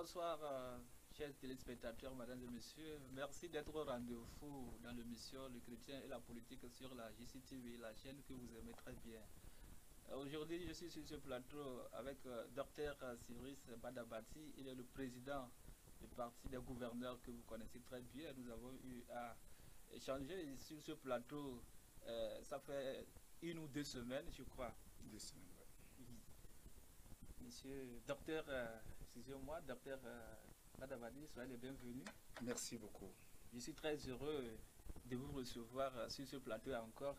Bonsoir, chers téléspectateurs, mesdames et messieurs. Merci d'être au rendez-vous dans l'émission Le chrétien et la politique sur la JCTV, la chaîne que vous aimez très bien. Aujourd'hui, je suis sur ce plateau avec Dr Cyrus Badabati. Il est le président du parti des gouverneurs que vous connaissez très bien. Nous avons eu à échanger sur ce plateau. Ça fait 1 ou 2 semaines, je crois. 2 semaines, ouais. Monsieur, docteur, excusez-moi, docteur Badabadi, soyez les bienvenus. Merci beaucoup. Je suis très heureux de vous recevoir sur ce plateau encore.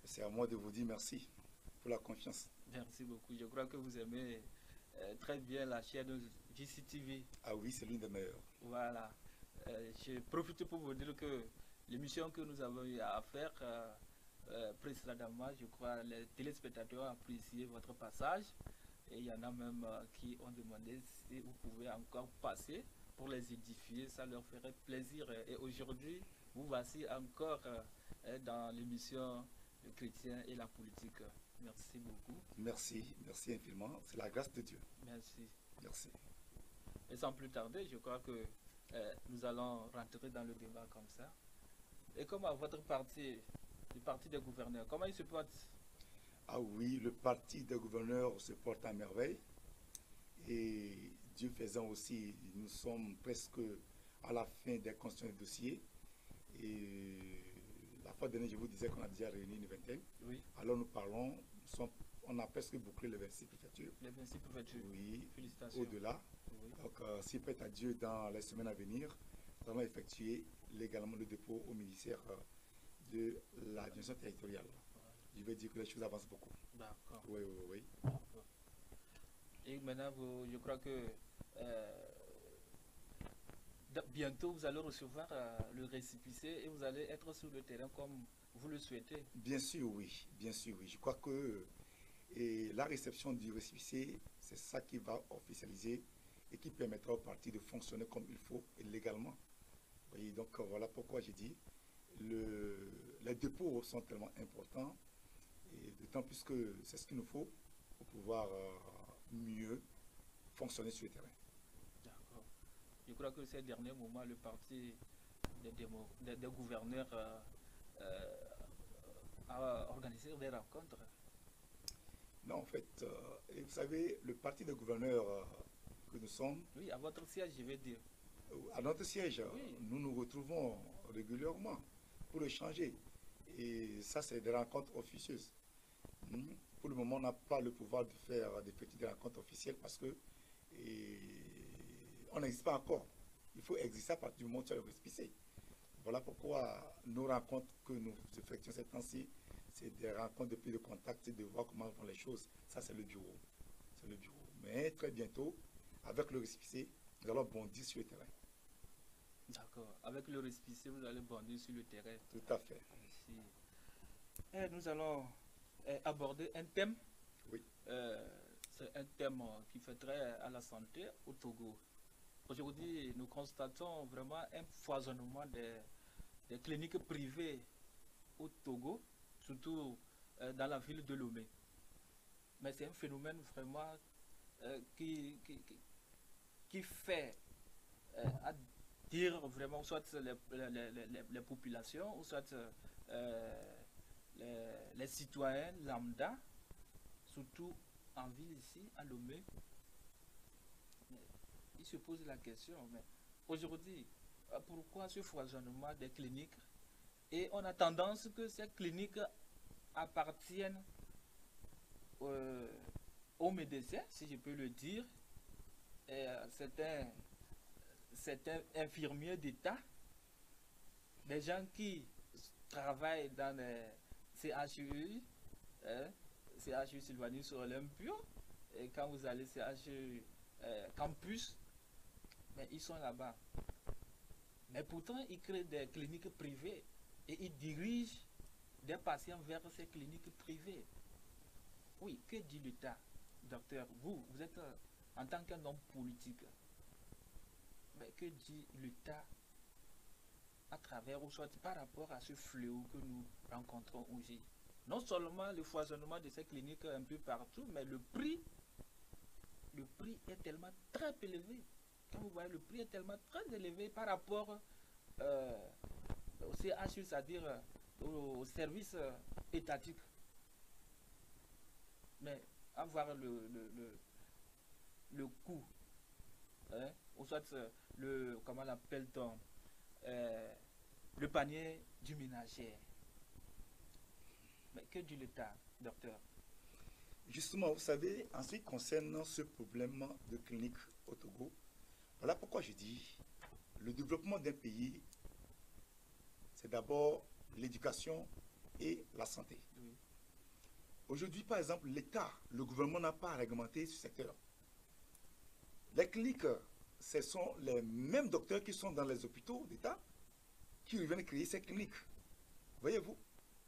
C'est à moi de vous dire merci pour la confiance. Merci beaucoup. Je crois que vous aimez très bien la chaîne JCTV. Ah oui, c'est l'une des meilleures. Voilà. Je profite pour vous dire que l'émission que nous avons eu à faire précédemment, je crois, les téléspectateurs ont apprécié votre passage. Et il y en a même qui ont demandé si vous pouvez encore passer pour les édifier, ça leur ferait plaisir. Et aujourd'hui, vous voici encore dans l'émission Le chrétien et la politique. Merci beaucoup. Merci, merci infiniment. C'est la grâce de Dieu. Merci. Merci. Et sans plus tarder, je crois que nous allons rentrer dans le débat comme ça. Et comment votre parti, le parti des gouverneurs, comment il se porte? Ah oui, le parti des gouverneurs se porte à merveille. Et Dieu faisant aussi, nous sommes presque à la fin des constructions de dossiers. Et la fois dernière, je vous disais qu'on a déjà réuni une vingtaine. Oui. Alors nous parlons, on a presque bouclé les 26 préfectures. Les 26 préfectures. Oui, félicitations. Au-delà. Oui. Donc, s'il peut être à Dieu dans les semaines à venir, nous allons effectuer légalement le dépôt au ministère de la direction territoriale. Je vais dire que les choses avancent beaucoup. D'accord. Oui, oui, oui. D'accord. Et maintenant, je crois que bientôt vous allez recevoir le récépissé et vous allez être sur le terrain comme vous le souhaitez. Bien sûr, oui. Bien sûr, oui. Je crois que la réception du récépissé, c'est ça qui va officialiser et qui permettra au parti de fonctionner comme il faut et légalement. Oui, donc voilà pourquoi j'ai dit les dépôts sont tellement importants. Et d'autant plus que c'est ce qu'il nous faut pour pouvoir mieux fonctionner sur le terrain. D'accord. Je crois que ces derniers moments, le parti des gouverneurs a organisé des rencontres. Non, en fait, vous savez, le parti des gouverneurs que nous sommes... Oui, à votre siège, je vais dire. À notre siège, oui. Nous nous retrouvons régulièrement pour échanger. Et ça, c'est des rencontres officieuses. Pour le moment, on n'a pas le pouvoir d'effectuer des rencontres officielles parce que on n'existe pas encore. Il faut exister à partir du moment où tu as le récépissé. Voilà pourquoi nos rencontres que nous effectuons ces temps-ci, c'est des rencontres de prise de contact, de voir comment vont les choses. Ça, c'est le bureau. C'est le bureau. Mais très bientôt, avec le récépissé, nous allons bondir sur le terrain. D'accord. Avec le récépissé, vous allez bondir sur le terrain. Tout à fait. Merci. Et nous allons aborder un thème. Oui. C'est un thème qui fait trait à la santé au Togo. Aujourd'hui, nous constatons vraiment un foisonnement des cliniques privées au Togo, surtout dans la ville de Lomé. Mais c'est un phénomène vraiment qui fait à dire vraiment soit les populations, ou soit les citoyens lambda, surtout en ville ici, à Lomé. Il se pose la question, mais aujourd'hui, pourquoi ce foisonnement des cliniques? Et on a tendance que ces cliniques appartiennent aux médecins, si je peux le dire. Certains infirmiers d'État, des gens qui travaillent dans les CHU, CHU Sylvanus Olympio, et quand vous allez CHU Campus, mais ils sont là-bas. Mais pourtant, ils créent des cliniques privées et ils dirigent des patients vers ces cliniques privées. Oui, que dit l'État, docteur? Vous êtes en tant qu'un homme politique. Mais que dit l'État à travers ou soit par rapport à ce fléau que nous rencontrons aujourd'hui? Non seulement le foisonnement de ces cliniques un peu partout, mais le prix est tellement très élevé. quand vous voyez le prix est tellement très élevé par rapport au CHU, c'est-à-dire au service étatique. Mais avoir le coût, hein, ou soit comment l'appelle-t-on, le panier du ménager. Mais que dit l'État, docteur? Justement, vous savez, en ce qui concerne ce problème de clinique au Togo, voilà pourquoi je dis, le développement d'un pays, c'est d'abord l'éducation et la santé. Oui. Aujourd'hui, par exemple, l'État, le gouvernement n'a pas réglementé ce secteur. Les cliniques, ce sont les mêmes docteurs qui sont dans les hôpitaux d'État qui viennent créer ces cliniques. Voyez-vous,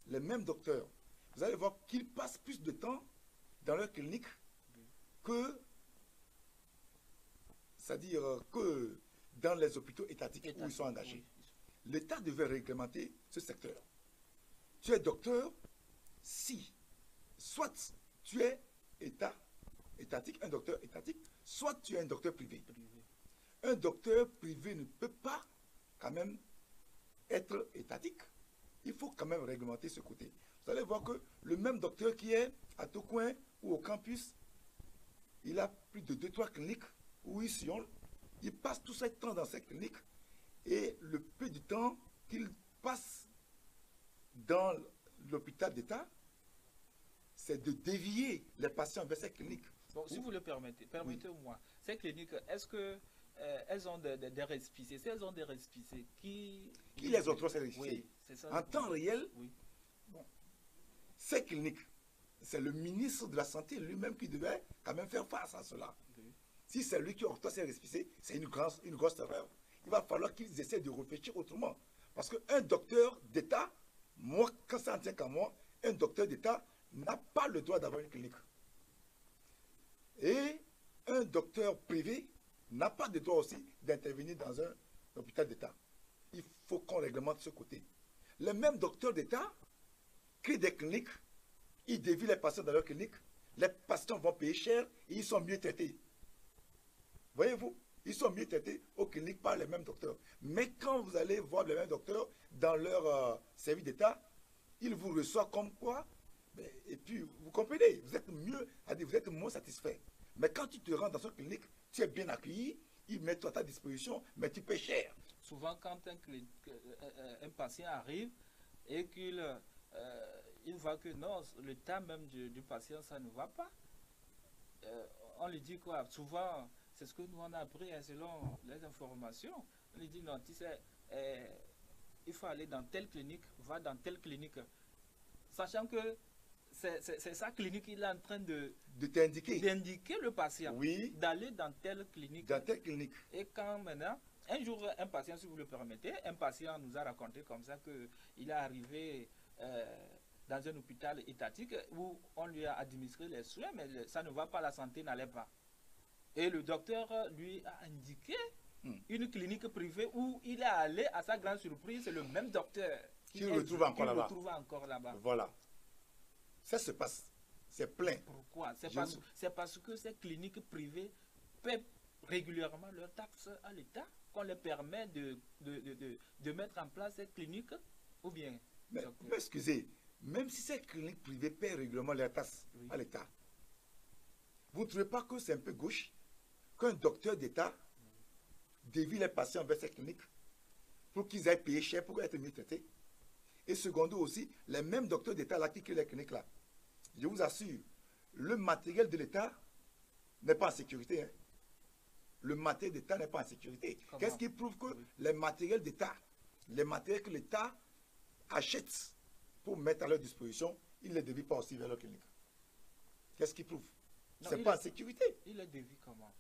les mêmes docteurs. Vous allez voir qu'ils passent plus de temps dans leur clinique que, c'est-à-dire que dans les hôpitaux étatiques où ils sont engagés. Oui. L'État devait réglementer ce secteur. Tu es docteur si, soit tu es étatique, un docteur étatique, soit tu es un docteur privé. Un docteur privé ne peut pas quand même être étatique. Il faut quand même réglementer ce côté. Vous allez voir que le même docteur qui est à Tocoin ou au campus, il a plus de 2-3 cliniques où il sillonne. Il passe tout ce temps dans ces cliniques et le peu de temps qu'il passe dans l'hôpital d'État, c'est de dévier les patients vers ces cliniques. Bon, si vous le permettez, permettez-moi. Oui. Ces cliniques, est-ce que elles ont des récépissés? Si elles ont des récépissés, qui les octroie ces récépissés? Oui, c'est ça. En temps réel, oui. Bon, ces cliniques, c'est le ministre de la Santé lui-même qui devait quand même faire face à cela. Oui. Si c'est lui qui octroie ces récépissés, c'est une grosse erreur. Il va falloir qu'ils essaient de réfléchir autrement. Parce qu'un docteur d'État, moi, quand ça en tient qu'à moi, un docteur d'État n'a pas le droit d'avoir une clinique. Et un docteur privé n'a pas le droit aussi d'intervenir dans un hôpital d'État. Il faut qu'on réglemente ce côté. Les mêmes docteurs d'État créent des cliniques, ils dévient les patients dans leur clinique, les patients vont payer cher et ils sont mieux traités. Voyez-vous, ils sont mieux traités aux cliniques par les mêmes docteurs. Mais quand vous allez voir les mêmes docteurs dans leur service d'État, ils vous reçoivent comme quoi, et puis vous comprenez, vous êtes mieux, vous êtes moins satisfait. Mais quand tu te rends dans une clinique, tu es bien accueilli, ils mettent à ta disposition, mais tu paies cher. Souvent, quand un patient arrive et qu'il voit que non, le temps même du patient, ça ne va pas, on lui dit quoi? Souvent, c'est ce que nous on a appris selon les informations. On lui dit non, tu sais, il faut aller dans telle clinique, va dans telle clinique. Sachant que c'est sa clinique qu'il est en train d'indiquer le patient. Oui. D'aller dans telle clinique. Dans telle clinique. Et quand maintenant, un jour, un patient, si vous le permettez, un patient nous a raconté comme ça qu'il est arrivé dans un hôpital étatique où on lui a administré les soins, mais ça ne va pas, la santé n'allait pas. Et le docteur lui a indiqué une clinique privée où il est allé, à sa grande surprise, c'est le même docteur qui le retrouve encore là-bas. Voilà. Ça se passe. C'est plein. Pourquoi? C'est parce que ces cliniques privées paient régulièrement leurs taxes à l'État qu'on leur permet de mettre en place ces cliniques, ou bien? Mais excusez, même si ces cliniques privées paient régulièrement leurs taxes à l'État, vous ne trouvez pas que c'est un peu gauche qu'un docteur d'État dévie les patients vers ces cliniques pour qu'ils aillent payer cher pour être mieux traités? Et secondo aussi, les mêmes docteurs d'État là qui créent les cliniques là, je vous assure, le matériel de l'État n'est pas en sécurité. Hein. Le matériel d'État n'est pas en sécurité. Qu'est-ce qui prouve que les matériels d'État, les matériels que l'État achète pour mettre à leur disposition, ils ne les dévient pas aussi vers leur clinique? Qu'est-ce qui prouve? C'est pas en sécurité. Il les dévie comment?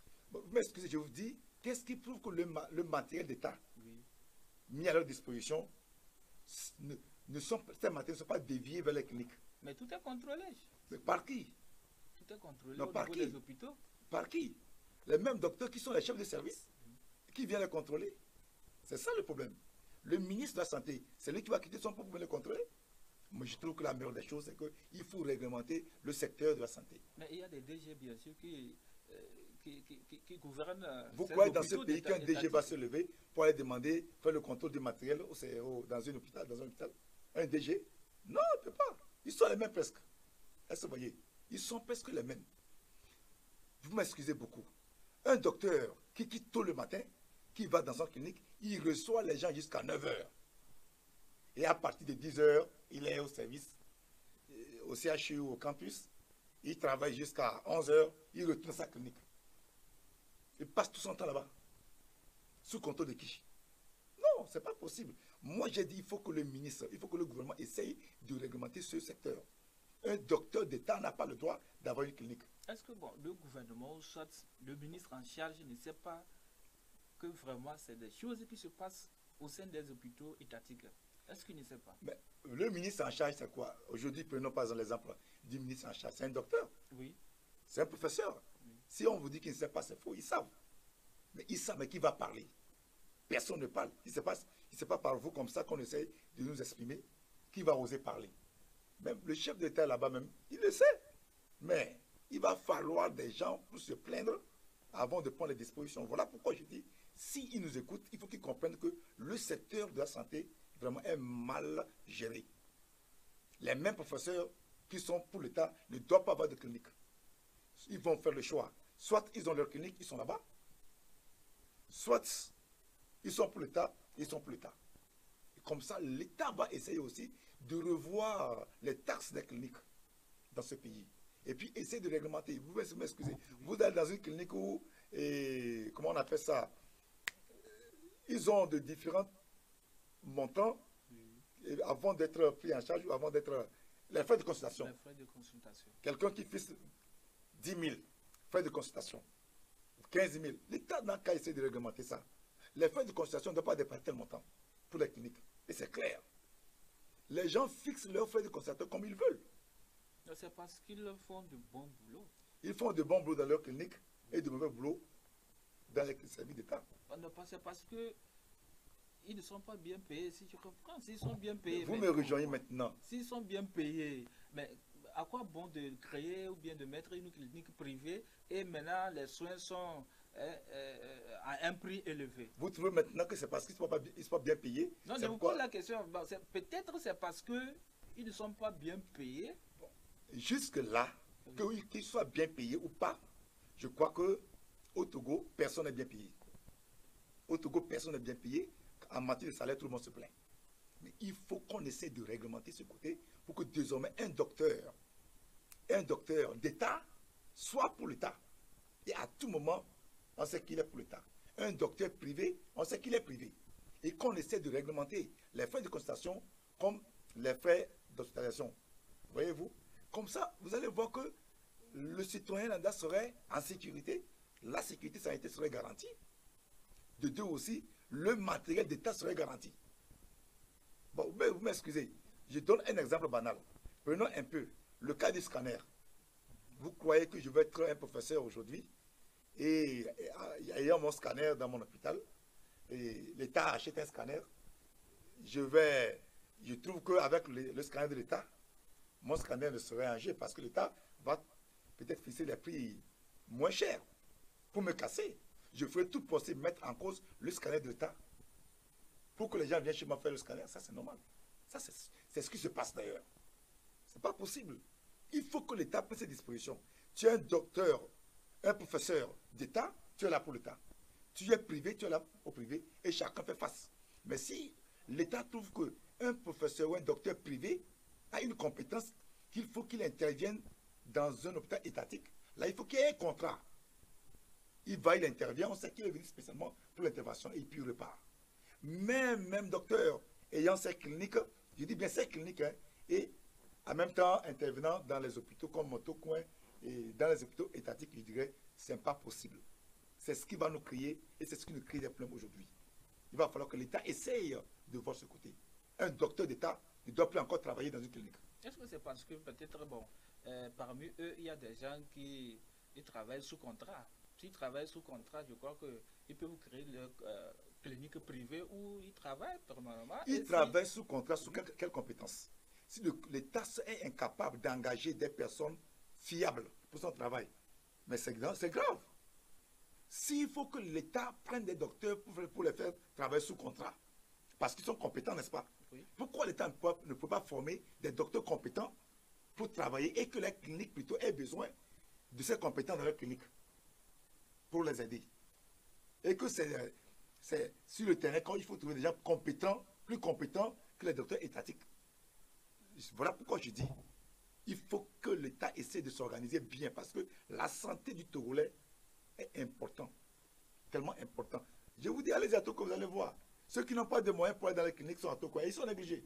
Mais excusez, je vous dis, qu'est-ce qui prouve que le matériel d'État mis à leur disposition, ces matériels ne sont pas déviés vers les cliniques? Mais tout est contrôlé. Mais par qui? Tout est contrôlé au niveau des hôpitaux. Par qui? Les mêmes docteurs qui sont les chefs de service, qui viennent les contrôler. C'est ça le problème. Le ministre de la Santé, c'est lui qui va quitter son poste pour les contrôler. Moi, je trouve que la meilleure des choses, c'est qu'il faut réglementer le secteur de la santé. Mais il y a des DG, bien sûr, qui qui gouvernent. Vous ces croyez dans ce hôpitaux pays qu'un DG étatiques. va se lever pour aller demander, faire le contrôle du matériel dans un hôpital, un DG? Non, il ne peut pas. Ils sont les mêmes presque. Est-ce que vous voyez? Ils sont presque les mêmes. Vous m'excusez beaucoup. Un docteur qui quitte tôt le matin, qui va dans son clinique, il reçoit les gens jusqu'à 9 heures. Et à partir de 10 heures, il est au service, au CHU, au campus. Il travaille jusqu'à 11 heures, il retourne à sa clinique. Il passe tout son temps là-bas. Sous contrôle de qui? Non, ce n'est pas possible. Moi, j'ai dit il faut que le ministre, il faut que le gouvernement essaye de réglementer ce secteur. Un docteur d'État n'a pas le droit d'avoir une clinique. Est-ce que bon, le gouvernement, soit le ministre en charge, ne sait pas que vraiment c'est des choses qui se passent au sein des hôpitaux étatiques? Est-ce qu'il ne sait pas? Mais le ministre en charge, c'est quoi? Aujourd'hui, prenons par exemple l'exemple du ministre en charge. C'est un docteur. Oui. C'est un professeur. Oui. Si on vous dit qu'il ne sait pas, c'est faux. Ils savent. Mais ils savent, mais qui va parler? Personne ne parle. Il ne sait pas par vous comme ça qu'on essaye de nous exprimer. Qui va oser parler? Même le chef d'État là-bas même, il le sait. Mais il va falloir des gens pour se plaindre avant de prendre les dispositions. Voilà pourquoi je dis, s'ils nous écoutent, il faut qu'ils comprennent que le secteur de la santé vraiment est mal géré. Les mêmes professeurs qui sont pour l'État ne doivent pas avoir de clinique. Ils vont faire le choix. Soit ils ont leur clinique, ils sont là-bas. Soit ils sont pour l'État, ils sont pour l'État. Et comme ça, l'État va essayer aussi de revoir les taxes des cliniques dans ce pays. Et puis essayer de réglementer. Vous m'excusez. Vous allez dans une clinique où, comment on appelle ça, ils ont de différents montants avant d'être pris en charge ou avant d'être... Les frais de consultation. Les frais de consultation. Quelqu'un qui fixe 10 000 frais de consultation, 15 000, l'État n'a qu'à essayer de réglementer ça. Les frais de consultation ne doivent pas dépasser tel montant pour les cliniques. Et c'est clair. Les gens fixent leurs frais de consultation comme ils veulent. C'est parce qu'ils font de bons boulots. Ils font de bons boulots dans leur clinique et de mauvais boulots dans les services d'État. C'est parce que ils ne sont pas bien payés, si je comprends. S'ils sont bien payés... Vous me rejoignez maintenant. S'ils sont bien payés, mais à quoi bon de créer ou bien de mettre une clinique privée et maintenant les soins sont à un prix élevé? Vous trouvez maintenant que c'est parce qu'ils ne sont pas bien payés? Non, je vous pose la question. Bon, peut-être c'est parce qu'ils ne sont pas bien payés. Bon. Jusque-là, qu'ils soient bien payés ou pas, je crois qu'au Togo, personne n'est bien payé. Au Togo, personne n'est bien payé. En matière de salaire, tout le monde se plaint. Mais il faut qu'on essaie de réglementer ce côté pour que désormais un docteur d'État soit pour l'État. Et à tout moment, on sait qu'il est pour l'État. Un docteur privé, on sait qu'il est privé. Et qu'on essaie de réglementer les frais de consultation comme les frais d'hospitalisation. Voyez-vous? Comme ça, vous allez voir que le citoyen lambda serait en sécurité. La sécurité sanitaire serait garantie. De deux aussi, le matériel d'État serait garanti. Bon, mais vous m'excusez, je donne un exemple banal. Prenons un peu le cas du scanner. Vous croyez que je vais être un professeur aujourd'hui et ayant mon scanner dans mon hôpital, et l'État achète un scanner, je trouve qu'avec le scanner de l'État, mon scanner ne serait en jeu parce que l'État va peut-être fixer les prix moins chers pour me casser. Je ferai tout possible mettre en cause le scanner de l'État pour que les gens viennent chez moi faire le scanner. Ça, c'est normal. Ça, c'est ce qui se passe d'ailleurs. Ce n'est pas possible. Il faut que l'État prenne ses dispositions. Tu es un docteur, un professeur d'État, tu es là pour l'État. Tu es privé, tu es là au privé et chacun fait face. Mais si l'État trouve qu'un professeur ou un docteur privé a une compétence qu'il faut qu'il intervienne dans un hôpital étatique, là, il faut qu'il y ait un contrat. Il va, il intervient, on sait qu'il est venu spécialement pour l'intervention et puis il repart. Même docteur ayant ses cliniques, je dis bien ses cliniques, hein, et en même temps intervenant dans les hôpitaux comme Motocoin et dans les hôpitaux étatiques, je dirais, ce n'est pas possible. C'est ce qui va nous créer et c'est ce qui nous crée des problèmes aujourd'hui. Il va falloir que l'État essaye de voir ce côté. Un docteur d'État ne doit plus encore travailler dans une clinique. Est-ce que c'est parce que peut-être, bon, parmi eux, il y a des gens qui travaillent sous contrat? S'ils travaillent sous contrat, je crois qu'ils peuvent créer leur clinique privée où ils travaillent permanemment. Ils travaillent sous contrat, sous quelle compétence? Si l'État est incapable d'engager des personnes fiables pour son travail, mais c'est grave. s'il faut que l'État prenne des docteurs pour les faire travailler sous contrat, parce qu'ils sont compétents, n'est-ce pas? Oui. Pourquoi l'État ne peut pas former des docteurs compétents pour travailler et que les cliniques plutôt aient besoin de ces compétents dans leur clinique pour les aider? Et que c'est sur le terrain, quand il faut trouver des gens compétents, plus compétents que les docteurs étatiques. Voilà pourquoi je dis, il faut que l'État essaie de s'organiser bien, parce que la santé du Togolais est important, tellement important. Je vous dis, allez à Toko, vous allez voir. Ceux qui n'ont pas de moyens pour aller dans les cliniques sont à Toko, ils sont négligés.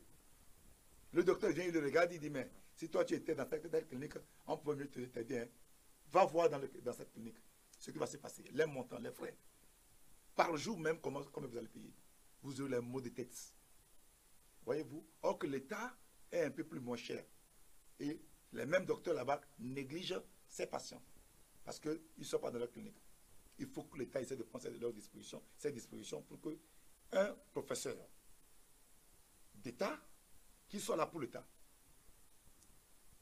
Le docteur vient, il le regarde, il dit, mais si toi tu étais dans telle clinique, on peut mieux t'aider. Hein. Va voir dans cette clinique ce qui va se passer, les montants, les frais. Par jour même, comment vous allez payer? Vous aurez les maux de tête. Voyez-vous? Or que l'État est un peu plus moins cher. Et les mêmes docteurs là-bas négligent ces patients parce qu'ils ne sont pas dans leur clinique. Il faut que l'État essaie de prendre ces dispositions pour qu'un professeur d'État qui soit là pour l'État,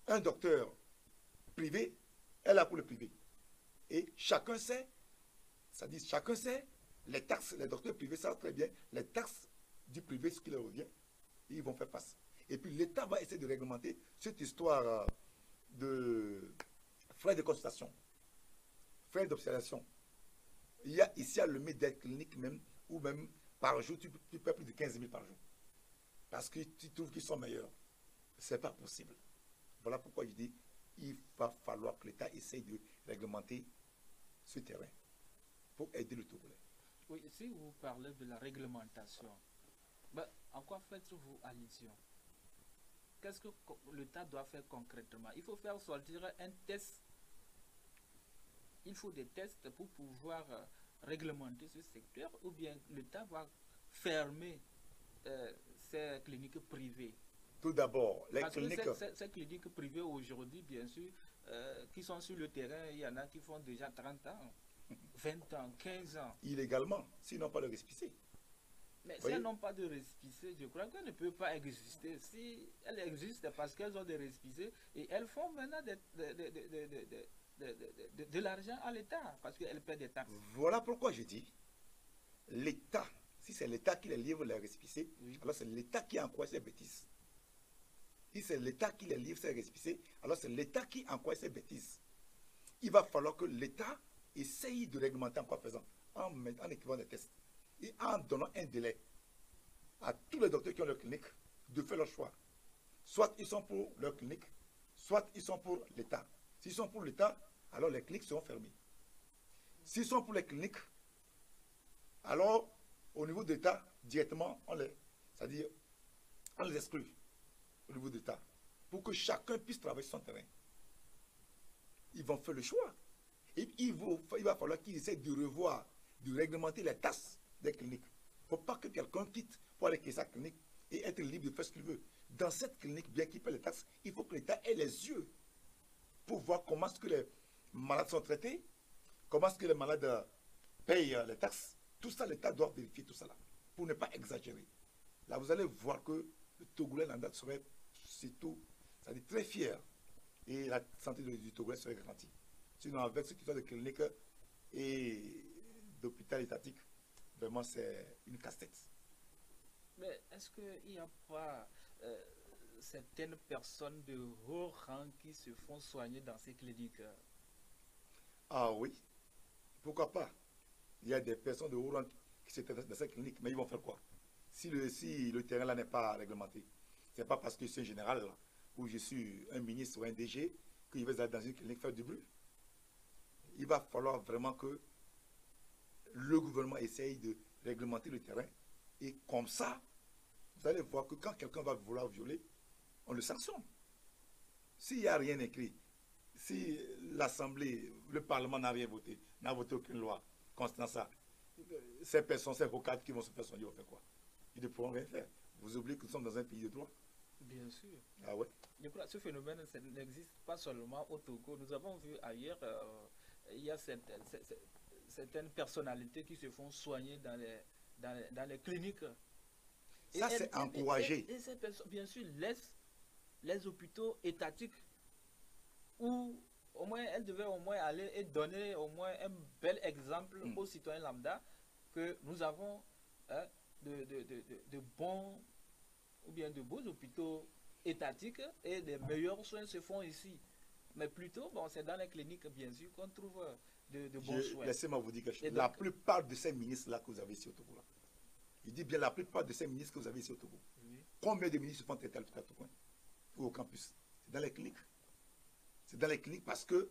un docteur privé est là pour le privé. Et chacun sait, chacun sait les taxes, les docteurs privés savent très bien les taxes du privé, ce qui leur revient, et ils vont faire face. Et puis l'État va essayer de réglementer cette histoire de frais de consultation, frais d'observation. Il y a ici à le mettre des cliniques même, où même par jour, tu paies plus de 15 000 par jour. Parce que tu trouves qu'ils sont meilleurs. Ce n'est pas possible. Voilà pourquoi je dis, il va falloir que l'État essaye de réglementer ce terrain pour aider le Togolais. Oui, si vous parlez de la réglementation, ben, en quoi faites-vous allusion? Qu'est-ce que l'État doit faire concrètement? Il faut faire sortir un test. Il faut des tests pour pouvoir réglementer ce secteur, ou bien l'État va fermer ces cliniques privées. Tout d'abord, les Parce cliniques... que ces cliniques privées aujourd'hui, bien sûr, qui sont sur le terrain, il y en a qui font déjà 30 ans, 20 ans, 15 ans. Illégalement, s'ils n'ont pas le récépissé. Mais si elles n'ont pas de récépissé, je crois qu'elles ne peuvent pas exister. Si elles existent parce qu'elles ont des récépissés et elles font maintenant de l'argent à l'État parce qu'elles paient des taxes. Voilà pourquoi je dis, l'État, si c'est l'État qui les livre les récépissés, oui, alors c'est l'État qui encourage ces bêtises. Si c'est l'État qui les livre ces récépissés, alors c'est l'État qui encourage ces bêtises. Il va falloir que l'État essaye de réglementer en quoi faisant, en écrivant des tests et en donnant un délai à tous les docteurs qui ont leur clinique de faire leur choix. Soit ils sont pour leur clinique, soit ils sont pour l'État. S'ils sont pour l'État, alors les cliniques seront fermées. S'ils sont pour les cliniques, alors au niveau de l'État, directement, on les exclut au niveau de l'État pour que chacun puisse travailler sur son terrain. Ils vont faire le choix. Et il va falloir qu'ils essaient de revoir, de réglementer les tasses des cliniques. Il ne faut pas que quelqu'un quitte pour aller créer sa clinique et être libre de faire ce qu'il veut. Dans cette clinique, bien qu'il paie les taxes, il faut que l'État ait les yeux pour voir comment est-ce que les malades sont traités, comment est-ce que les malades payent les taxes. Tout ça, l'État doit vérifier tout ça là, pour ne pas exagérer. Là, vous allez voir que le Togolais Landat serait surtout, c'est-à-dire très fier, et la santé du Togolais serait garantie. Sinon, avec ce qui fait de clinique et d'hôpital étatique, vraiment, c'est une casse-tête. Mais est-ce qu'il n'y a pas certaines personnes de haut rang qui se font soigner dans ces cliniques? Ah oui, pourquoi pas? Il y a des personnes de haut rang qui se traitent dans ces cliniques, mais ils vont faire quoi? Si le terrain là n'est pas réglementé, ce n'est pas parce que je suis un général là, ou je suis un ministre ou un DG que je vais aller dans une clinique faire du bruit. Il va falloir vraiment que le gouvernement essaye de réglementer le terrain et comme ça, vous allez voir que quand quelqu'un va vouloir violer, on le sanctionne. S'il n'y a rien écrit, si l'Assemblée, le Parlement n'a rien voté, n'a voté aucune loi concernant ça, ces personnes, ces avocats qui vont se faire soigner, vont faire quoi? Ils ne pourront rien faire. Vous oubliez que nous sommes dans un pays de droit. Bien sûr. Ah ouais. Je crois que ce phénomène n'existe pas seulement au Togo. Nous avons vu ailleurs, il y a certaines personnalités qui se font soigner dans les cliniques. Ça, c'est encouragé. Et ces personnes, bien sûr, laissent les hôpitaux étatiques où au moins, elle devait au moins aller et donner au moins un bel exemple aux citoyens lambda que nous avons hein, de bons ou bien de beaux hôpitaux étatiques et les meilleurs soins se font ici. Mais plutôt, bon, c'est dans les cliniques, bien sûr, qu'on trouve de bons soins. Laissez-moi vous dire quelque chose. Et donc, la plupart de ces ministres-là que vous avez ici au Togo, là, il dit bien la plupart de ces ministres que vous avez ici au Togo, oui. combien de ministres se font traiter à l'hôpital Togo ou au campus? C'est dans les cliniques. C'est dans les cliniques parce que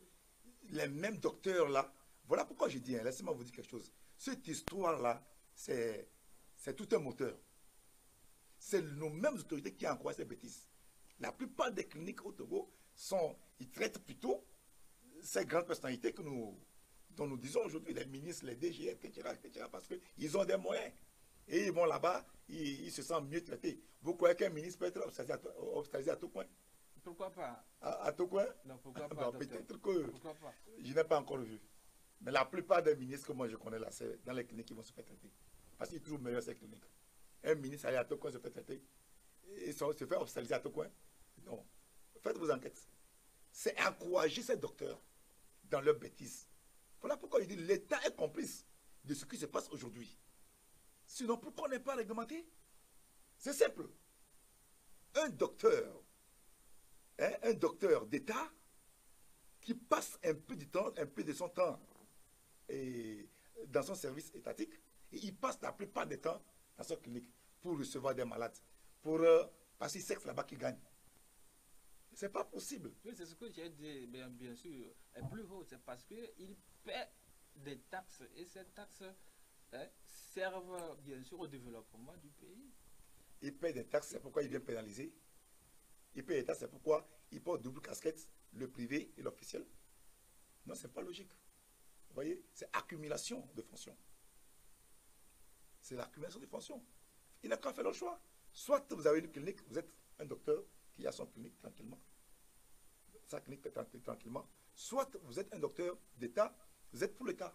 les mêmes docteurs là, voilà pourquoi je dis, hein, laissez-moi vous dire quelque chose. Cette histoire-là, c'est tout un moteur. C'est nos mêmes autorités qui encouragent ces bêtises. La plupart des cliniques au Togo ils traitent plutôt ces grandes personnalités dont nous disons aujourd'hui, les ministres, les DG, etc., parce qu'ils ont des moyens. Et ils vont là-bas, ils se sentent mieux traités. Vous croyez qu'un ministre peut être hospitalisé à tout coin? Pourquoi pas? À tout coin? Non, pourquoi pas? Peut-être que pourquoi pas? Je n'ai pas encore vu. Mais la plupart des ministres que moi je connais là, c'est dans les cliniques qui vont se faire traiter. Parce qu'ils trouvent meilleur ces cliniques. Un ministre allé à tout coin se fait traiter. Et se fait hospitaliser à tout coin. Non. Faites vos enquêtes. C'est encourager ces docteurs dans leurs bêtises. Voilà pourquoi il dit l'État est complice de ce qui se passe aujourd'hui. Sinon, pourquoi on n'est pas réglementé? C'est simple. Un docteur d'État qui passe un peu de son temps dans son service étatique, et il passe la plupart du temps dans sa clinique pour recevoir des malades, parce que c'est là-bas qu'il gagne. C'est pas possible. Oui, c'est ce que j'ai dit, bien sûr, est plus haut, c'est parce qu'il paie des taxes, et ces taxes servent bien sûr au développement du pays. Il paie des taxes, c'est pourquoi il vient pénaliser. Il paie des taxes, c'est pourquoi il porte double casquette, le privé et l'officiel. Non, c'est pas logique. Vous voyez, c'est accumulation de fonctions. C'est l'accumulation de fonctions. Il n'a qu'à faire le choix. Soit vous avez une clinique, vous êtes un docteur qui a son clinique tranquillement, sa clinique tranquillement. Soit vous êtes un docteur d'État, vous êtes pour l'État.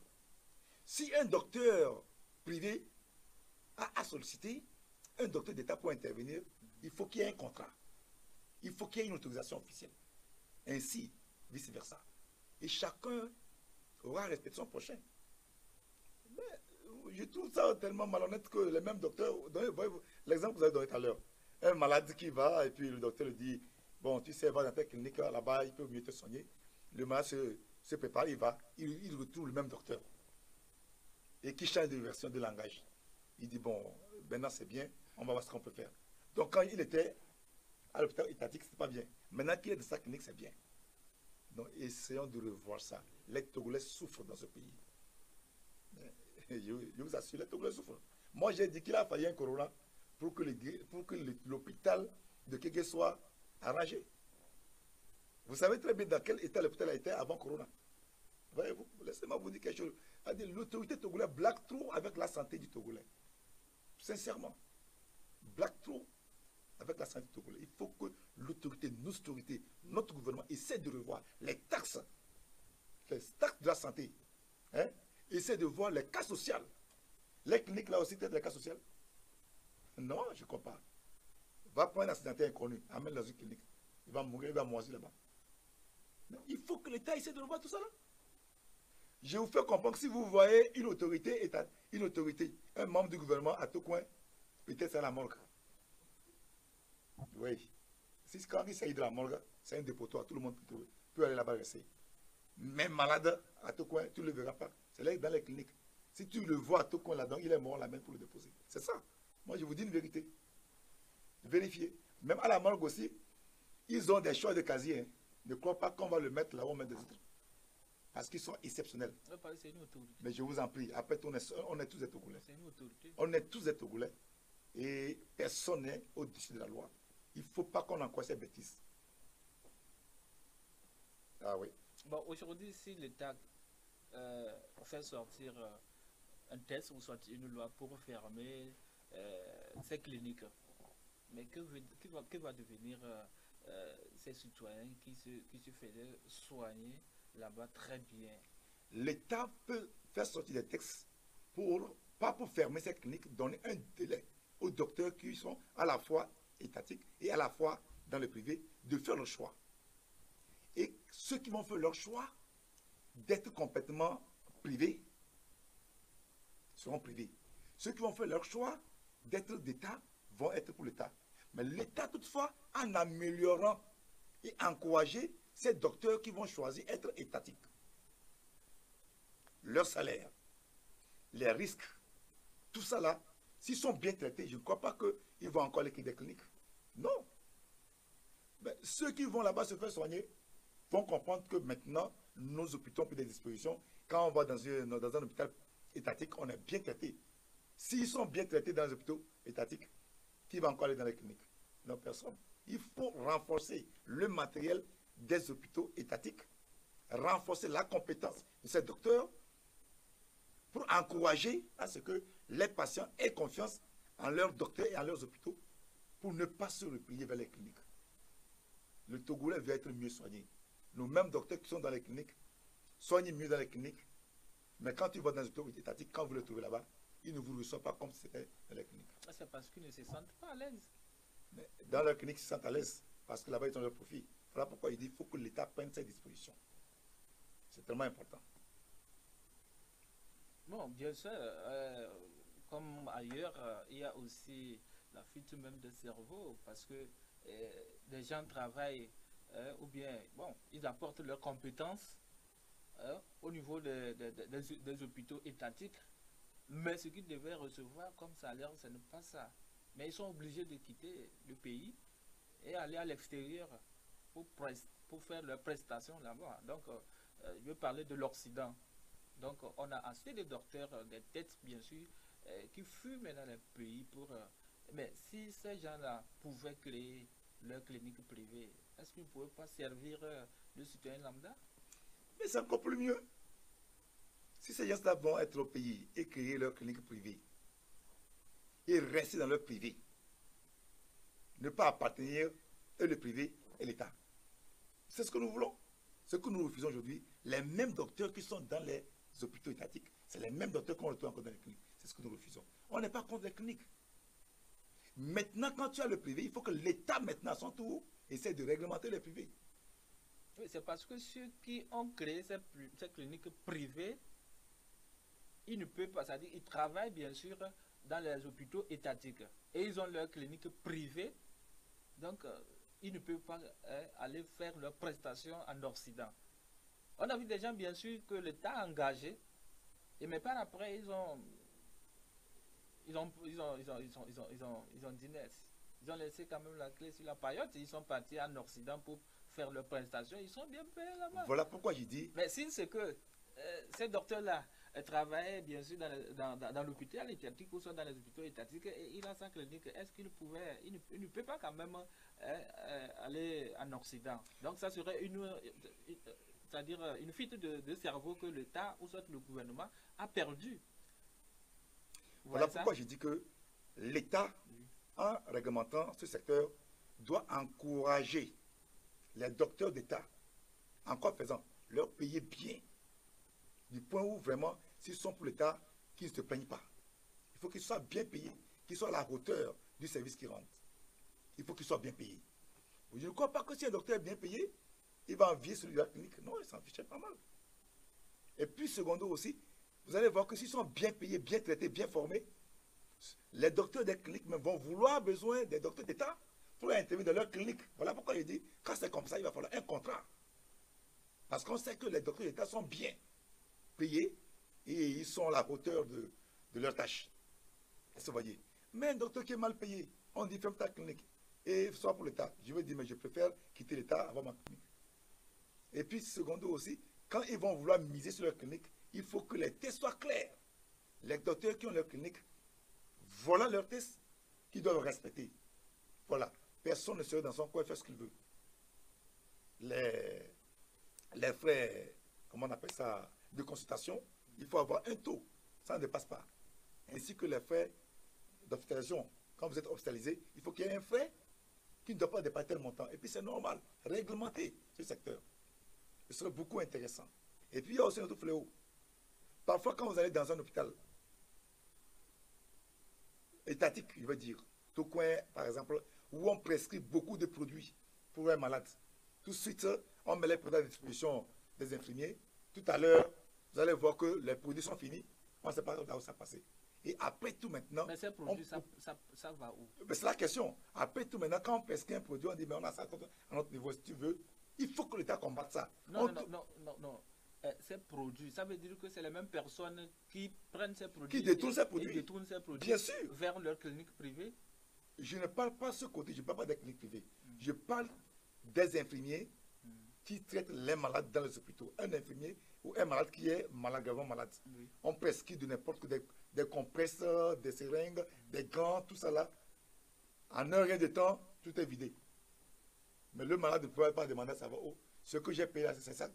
Si un docteur privé a sollicité un docteur d'État pour intervenir, il faut qu'il y ait un contrat. Il faut qu'il y ait une autorisation officielle. Ainsi, vice-versa. Et chacun aura respecté son prochain. Mais je trouve ça tellement malhonnête que les mêmes docteurs, l'exemple que vous avez donné tout à l'heure, un malade qui va et puis le docteur lui dit, bon, tu sais, va dans ta clinique là-bas, il peut mieux te soigner. Le malade se prépare, il va, il retrouve le même docteur. Et qui change de version de langage. Il dit, bon, maintenant c'est bien, on va voir ce qu'on peut faire. Donc quand il était à l'hôpital étatique, c'était pas bien. Maintenant qu'il est dans sa clinique, c'est bien. Donc essayons de revoir ça. Les Togolais souffrent dans ce pays. Je vous assure, les Togolais souffrent. Moi, j'ai dit qu'il a fallu un corona pour que l'hôpital de Kégué soit arrangé. Vous savez très bien dans quel état l'hôpital a été avant corona. Voyez-vous, laissez-moi vous dire quelque chose. L'autorité togolaise blague trop avec la santé du Togolais. Sincèrement. Blague trop avec la santé du Togolais. Il faut que l'autorité, notre gouvernement essaie de revoir les taxes de la santé. Hein? Essaie de voir les cas sociaux. Les cliniques là aussi traitent les cas sociaux. Non, je ne crois pas. Va prendre un accidenté inconnu, amène dans une clinique. Il va mourir, il va moisir là-bas. Il faut que l'État essaie de revoir tout ça là. Je vous fais comprendre que si vous voyez une autorité, un membre du gouvernement à tout coin, peut-être c'est la morgue. Oui. Si quand il s'agit de la morgue, c'est un dépotoir, tout le monde peut aller là-bas rester. Même malade à tout coin, tu ne le verras pas. C'est là dans les cliniques. Si tu le vois à tout coin là-dedans, il est mort la main pour le déposer. C'est ça. Moi, je vous dis une vérité. Vérifiez. Même à la morgue aussi, ils ont des choix de casier. Hein. Ne crois pas qu'on va le mettre là où on met des autres. Parce qu'ils sont exceptionnels. Mais je vous en prie, après tout, on est tous des Togolais. On est tous des Togolais. Et personne n'est au-dessus de la loi. Il ne faut pas qu'on encourage ces bêtises. Ah oui. Bon, aujourd'hui, si l'État fait sortir un test ou sortir une loi pour fermer ces cliniques, mais que va devenir ces citoyens qui se faisaient soigner là-bas très bien? L'État peut faire sortir des textes pas pour fermer cette clinique, donner un délai aux docteurs qui sont à la fois étatiques et à la fois dans le privé de faire le choix. Et ceux qui vont faire leur choix d'être complètement privés seront privés. Ceux qui vont faire leur choix d'être d'État vont être pour l'État. Mais l'État, toutefois, en améliorant et encourager ces docteurs qui vont choisir être étatiques. Leur salaire, les risques, tout ça là, s'ils sont bien traités, je ne crois pas qu'ils vont encore les des cliniques. Non. Mais ceux qui vont là-bas se faire soigner vont comprendre que maintenant, nos hôpitaux ont pris des dispositions. Quand on va dans un hôpital étatique, on est bien traité. S'ils sont bien traités dans les hôpitaux étatiques, qui va encore aller dans les cliniques? Non, personne. Il faut renforcer le matériel des hôpitaux étatiques, renforcer la compétence de ces docteurs pour encourager à ce que les patients aient confiance en leurs docteurs et en leurs hôpitaux pour ne pas se replier vers les cliniques. Le Togolais veut être mieux soigné. Nos mêmes docteurs qui sont dans les cliniques soignent mieux dans les cliniques, mais quand tu vas dans les hôpitaux étatiques, quand vous les trouvez là-bas, ils ne vous reçoivent pas comme si c'était dans les cliniques. C'est parce qu'ils ne se sentent pas à l'aise. Mais dans leur clinique, ils se sentent à l'aise parce que là-bas, ils ont leur profit. Voilà pourquoi il dit qu'il faut que l'État prenne ses dispositions. C'est tellement important. Bon, bien sûr, comme ailleurs, il y a aussi la fuite même de cerveau parce que les gens travaillent ou bien, bon, ils apportent leurs compétences au niveau des hôpitaux étatiques, mais ce qu'ils devaient recevoir comme salaire, ce n'est pas ça. Mais ils sont obligés de quitter le pays et aller à l'extérieur pour faire leurs prestations là-bas. Donc, je veux parler de l'Occident. Donc, on a assez de docteurs, des têtes, bien sûr, qui fument dans les pays pour... mais si ces gens-là pouvaient créer leur clinique privée, est-ce qu'ils ne pouvaient pas servir de citoyens lambda? Mais c'est encore plus mieux. Si ces gens-là vont être au pays et créer leur clinique privée, et rester dans leur privé, ne pas appartenir et le privé et l'État. C'est ce que nous voulons. Ce que nous refusons aujourd'hui, les mêmes docteurs qui sont dans les hôpitaux étatiques, c'est les mêmes docteurs qu'on retrouve encore dans les cliniques. C'est ce que nous refusons. On n'est pas contre les cliniques. Maintenant, quand tu as le privé, il faut que l'État, maintenant, à son tour, essaie de réglementer les privés. Oui, c'est parce que ceux qui ont créé ces cliniques privées, ils ne peuvent pas, c'est-à-dire ils travaillent bien sûr dans les hôpitaux étatiques et ils ont leur clinique privée, donc ils ne peuvent pas aller faire leurs prestations en Occident. On a vu des gens bien sûr que l'État a engagé, et mais par après ils ont dîné. Ils ont laissé quand même la clé sur la paillote, ils sont partis en Occident pour faire leurs prestations, ils sont bien payés là-bas. Voilà pourquoi j'ai dit... Mais si c'est que ces docteurs-là travaillaient bien sûr dans l'hôpital étatique ou soit dans les hôpitaux étatiques et il a sa clinique, est-ce qu'il pouvait, il ne peut pas quand même aller en Occident. Donc ça serait c'est-à-dire une fuite de cerveau que l'État ou soit le gouvernement a perdu. Voilà pourquoi j'ai dit que l'État, en réglementant ce secteur, doit encourager les docteurs d'État, en quoi faisant, leur payer bien. Du point où vraiment, s'ils sont pour l'État, qu'ils ne se plaignent pas. Il faut qu'ils soient bien payés, qu'ils soient à la hauteur du service qu'ils rendent. Il faut qu'ils soient bien payés. Je ne crois pas que si un docteur est bien payé, il va envier celui de la clinique. Non, il s'en fichait pas mal. Et puis, secondo aussi, vous allez voir que s'ils sont bien payés, bien traités, bien formés, les docteurs des cliniques même vont vouloir besoin des docteurs d'État pour intervenir dans leur clinique. Voilà pourquoi il dit, quand c'est comme ça, il va falloir un contrat. Parce qu'on sait que les docteurs d'État sont bien payés et ils sont à la hauteur de leur tâche. Est-ce que vous voyez? Mais un docteur qui est mal payé, on dit ferme ta clinique et soit pour l'État. Je veux dire, mais je préfère quitter l'État avant ma clinique. Et puis, secondo aussi, quand ils vont vouloir miser sur leur clinique, il faut que les tests soient clairs. Les docteurs qui ont leur clinique, voilà leurs tests qu'ils doivent respecter. Voilà. Personne ne serait dans son coin et faire ce qu'il veut. Les frais, comment on appelle ça, de consultation, il faut avoir un taux. Ça ne dépasse pas. Ainsi que les frais d'hospitalisation. Quand vous êtes hospitalisé, il faut qu'il y ait un frais qui ne doit pas dépasser tel montant. Et puis c'est normal, réglementer ce secteur. Ce serait beaucoup intéressant. Et puis il y a aussi un autre fléau. Parfois quand vous allez dans un hôpital étatique, je veux dire, tout coin par exemple, où on prescrit beaucoup de produits pour un malade, tout de suite on met les produits à disposition des infirmiers. Tout à l'heure, vous allez voir que les produits sont finis. On ne sait pas où ça passé. Et après tout maintenant... Mais ces produits, ça va où? C'est la question. Après tout maintenant, quand on prescrit un produit, on dit, mais on a ça à notre niveau, si tu veux. Il faut que l'État combatte ça. Non. Ces produits, ça veut dire que c'est les mêmes personnes qui prennent ces produits qui détournent ces produits. Et détournent ces produits Bien sûr. vers leur clinique privée. Je ne parle pas de ce côté, je ne parle pas des cliniques privées. Je parle des infirmiers qui traitent les malades dans les hôpitaux. Un infirmier ou un malade qui est malade, gravement malade. Oui. On prescrit de n'importe quoi, des compresses, des seringues, des gants, tout ça là. En un rien de temps, tout est vidé. Mais le malade ne peut pas demander ça va où. Ce que j'ai payé là, c'est ça.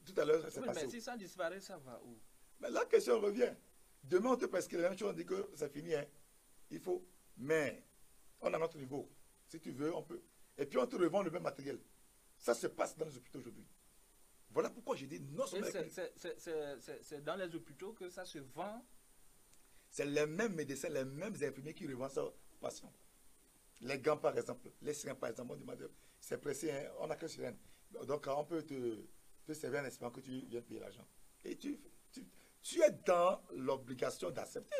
Tout à l'heure, ça s'est passé. Mais si ça disparaît, ça va où? Mais la question revient. Demain, on te prescrit la même chose, on dit que c'est fini. Hein. Il faut. Mais on a notre niveau. Si tu veux, on peut. Et puis on te revend le même matériel. Ça se passe dans les hôpitaux aujourd'hui. Voilà pourquoi j'ai dit non seulement. C'est dans les hôpitaux que ça se vend. C'est les mêmes médecins, les mêmes infirmiers qui revendent ça aux patients. Les gants, par exemple, les seringues, par exemple, on dit, c'est pressé, hein, on n'a que seringue. Donc, on peut te servir en espérant que tu viennes payer l'argent. Et tu es dans l'obligation d'accepter.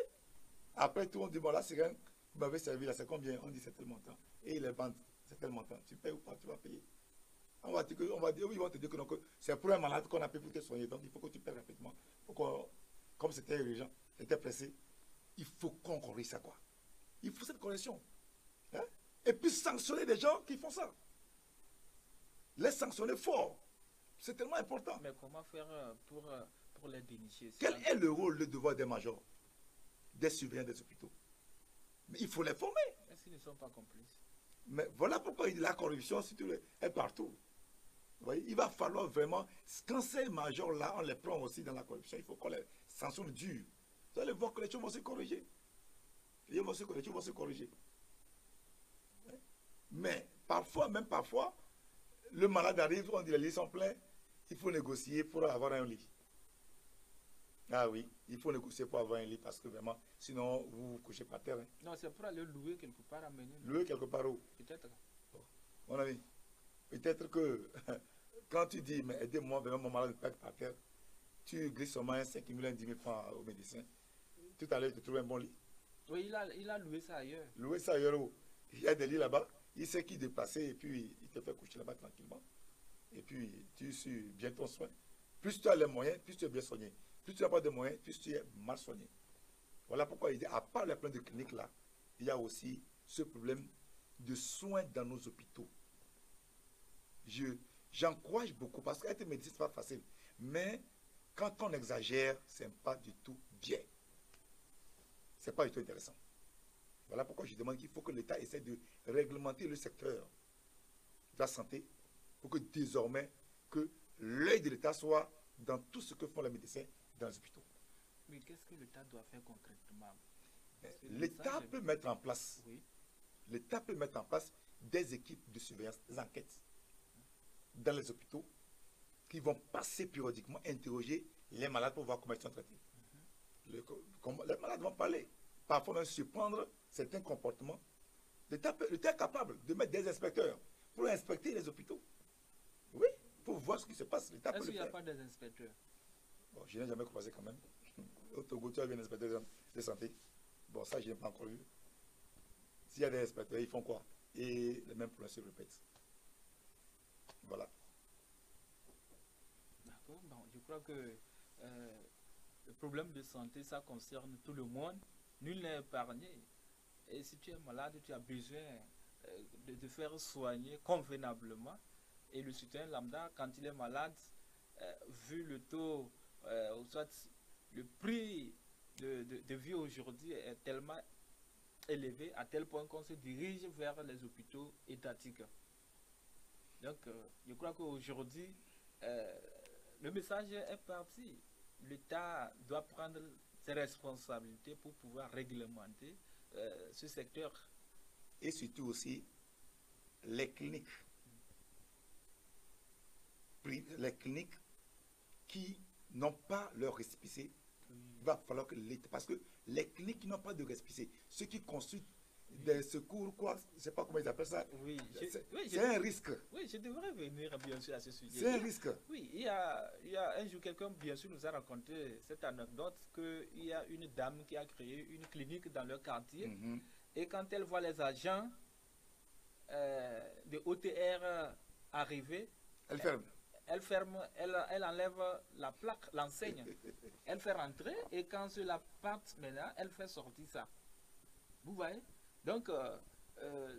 Après tout, on dit, bon, la seringue, vous m'avez servi là, c'est combien? On dit, c'est tel montant. Et ils les vendent, c'est tel montant. Tu payes ou pas, tu vas payer. On va dire, oui, ils vont te dire que c'est pour un malade qu'on a payé pour te soigner. Donc, il faut que tu payes rapidement. Comme c'était urgent, c'était pressé, il faut qu'on corrige ça, quoi. Il faut cette correction. Hein? Et puis sanctionner les gens qui font ça. Les sanctionner fort. C'est tellement important. Mais comment faire pour les dénicher? Quel est le rôle, le devoir des majors, des surveillants des hôpitaux? Mais il faut les former. Est-ce qu'ils ne sont pas complices? Mais voilà pourquoi la corruption est partout. Vous voyez, il va falloir vraiment, quand ces majors-là, on les prend aussi dans la corruption, il faut qu'on les sanctionne dur. Vous allez voir que les choses vont se corriger. Les choses vont se corriger. Mais parfois, le malade arrive, on dit les lits sont pleins, il faut négocier pour avoir un lit. Ah oui, il faut négocier pour avoir un lit parce que vraiment, sinon vous vous couchez par terre. Hein. Non, c'est pour aller louer quelque part, amener. Louer quelque part où? Peut-être. Bon, mon ami, peut-être que quand tu dis, mais aidez-moi, vraiment mon malade pète par terre, tu glisses seulement 5 000, 10 000 francs au médecin. Tout à l'heure, tu trouves un bon lit. Oui, il a loué ça ailleurs. Louer ça ailleurs où? Il y a des lits là-bas, il sait qui déplacer et puis il te fait coucher là-bas tranquillement. Et puis tu suis bien ton soin. Plus tu as les moyens, plus tu es bien soigné. Plus tu n'as pas de moyens, plus tu es mal soigné. Voilà pourquoi il dit, à part les plans de clinique là, il y a aussi ce problème de soins dans nos hôpitaux. J'encourage beaucoup parce qu'être médecin, ce n'est pas facile. Mais quand on exagère, ce n'est pas du tout bien. Ce n'est pas du tout intéressant. Voilà pourquoi je demande qu'il faut que l'État essaie de réglementer le secteur de la santé pour que désormais, que l'œil de l'État soit dans tout ce que font les médecins dans les hôpitaux. Mais qu'est-ce que l'État doit faire concrètement? L'État peut mettre en place, oui. L'État peut mettre en place des équipes de surveillance, des enquêtes dans les hôpitaux qui vont passer périodiquement, interroger les malades pour voir comment ils sont traités. Les malades vont parler, parfois même surprendre certains comportements. L'État est capable de mettre des inspecteurs pour inspecter les hôpitaux. Oui, pour voir ce qui se passe. L'État peut le faire. Est-ce qu'il n'y a pas des inspecteurs? Bon, je n'ai jamais croisé quand même. Au Togo, tu as vu un inspecteur de santé. Bon, ça, je n'ai pas encore vu. S'il y a des inspecteurs, ils font quoi? Et les mêmes problèmes se répètent. Voilà. D'accord. Bon, je crois que le problème de santé, ça concerne tout le monde. Nul n'est épargné. Et si tu es malade, tu as besoin de faire soigner convenablement. Et le citoyen lambda, quand il est malade, vu le taux, soit le prix de vie aujourd'hui est tellement élevé à tel point qu'on se dirige vers les hôpitaux étatiques. Donc, je crois qu'aujourd'hui, le message est parti. L'État doit prendre ses responsabilités pour pouvoir réglementer ce secteur. Et surtout aussi, les cliniques. Les cliniques qui n'ont pas leur récépissé, il va falloir que l'État, parce que les cliniques qui n'ont pas de récépissé, ceux qui consultent des secours, quoi, je ne sais pas comment ils appellent ça. Oui, C'est un risque. oui, je devrais venir bien sûr à ce sujet. C'est un risque. Oui, il y a un jour, quelqu'un bien sûr nous a raconté cette anecdote qu'il y a une dame qui a créé une clinique dans leur quartier et quand elle voit les agents de OTR arriver, Elle ferme. Elle ferme, elle enlève la plaque, l'enseigne. Elle fait rentrer et quand cela part maintenant, elle fait sortir ça. Vous voyez? Donc,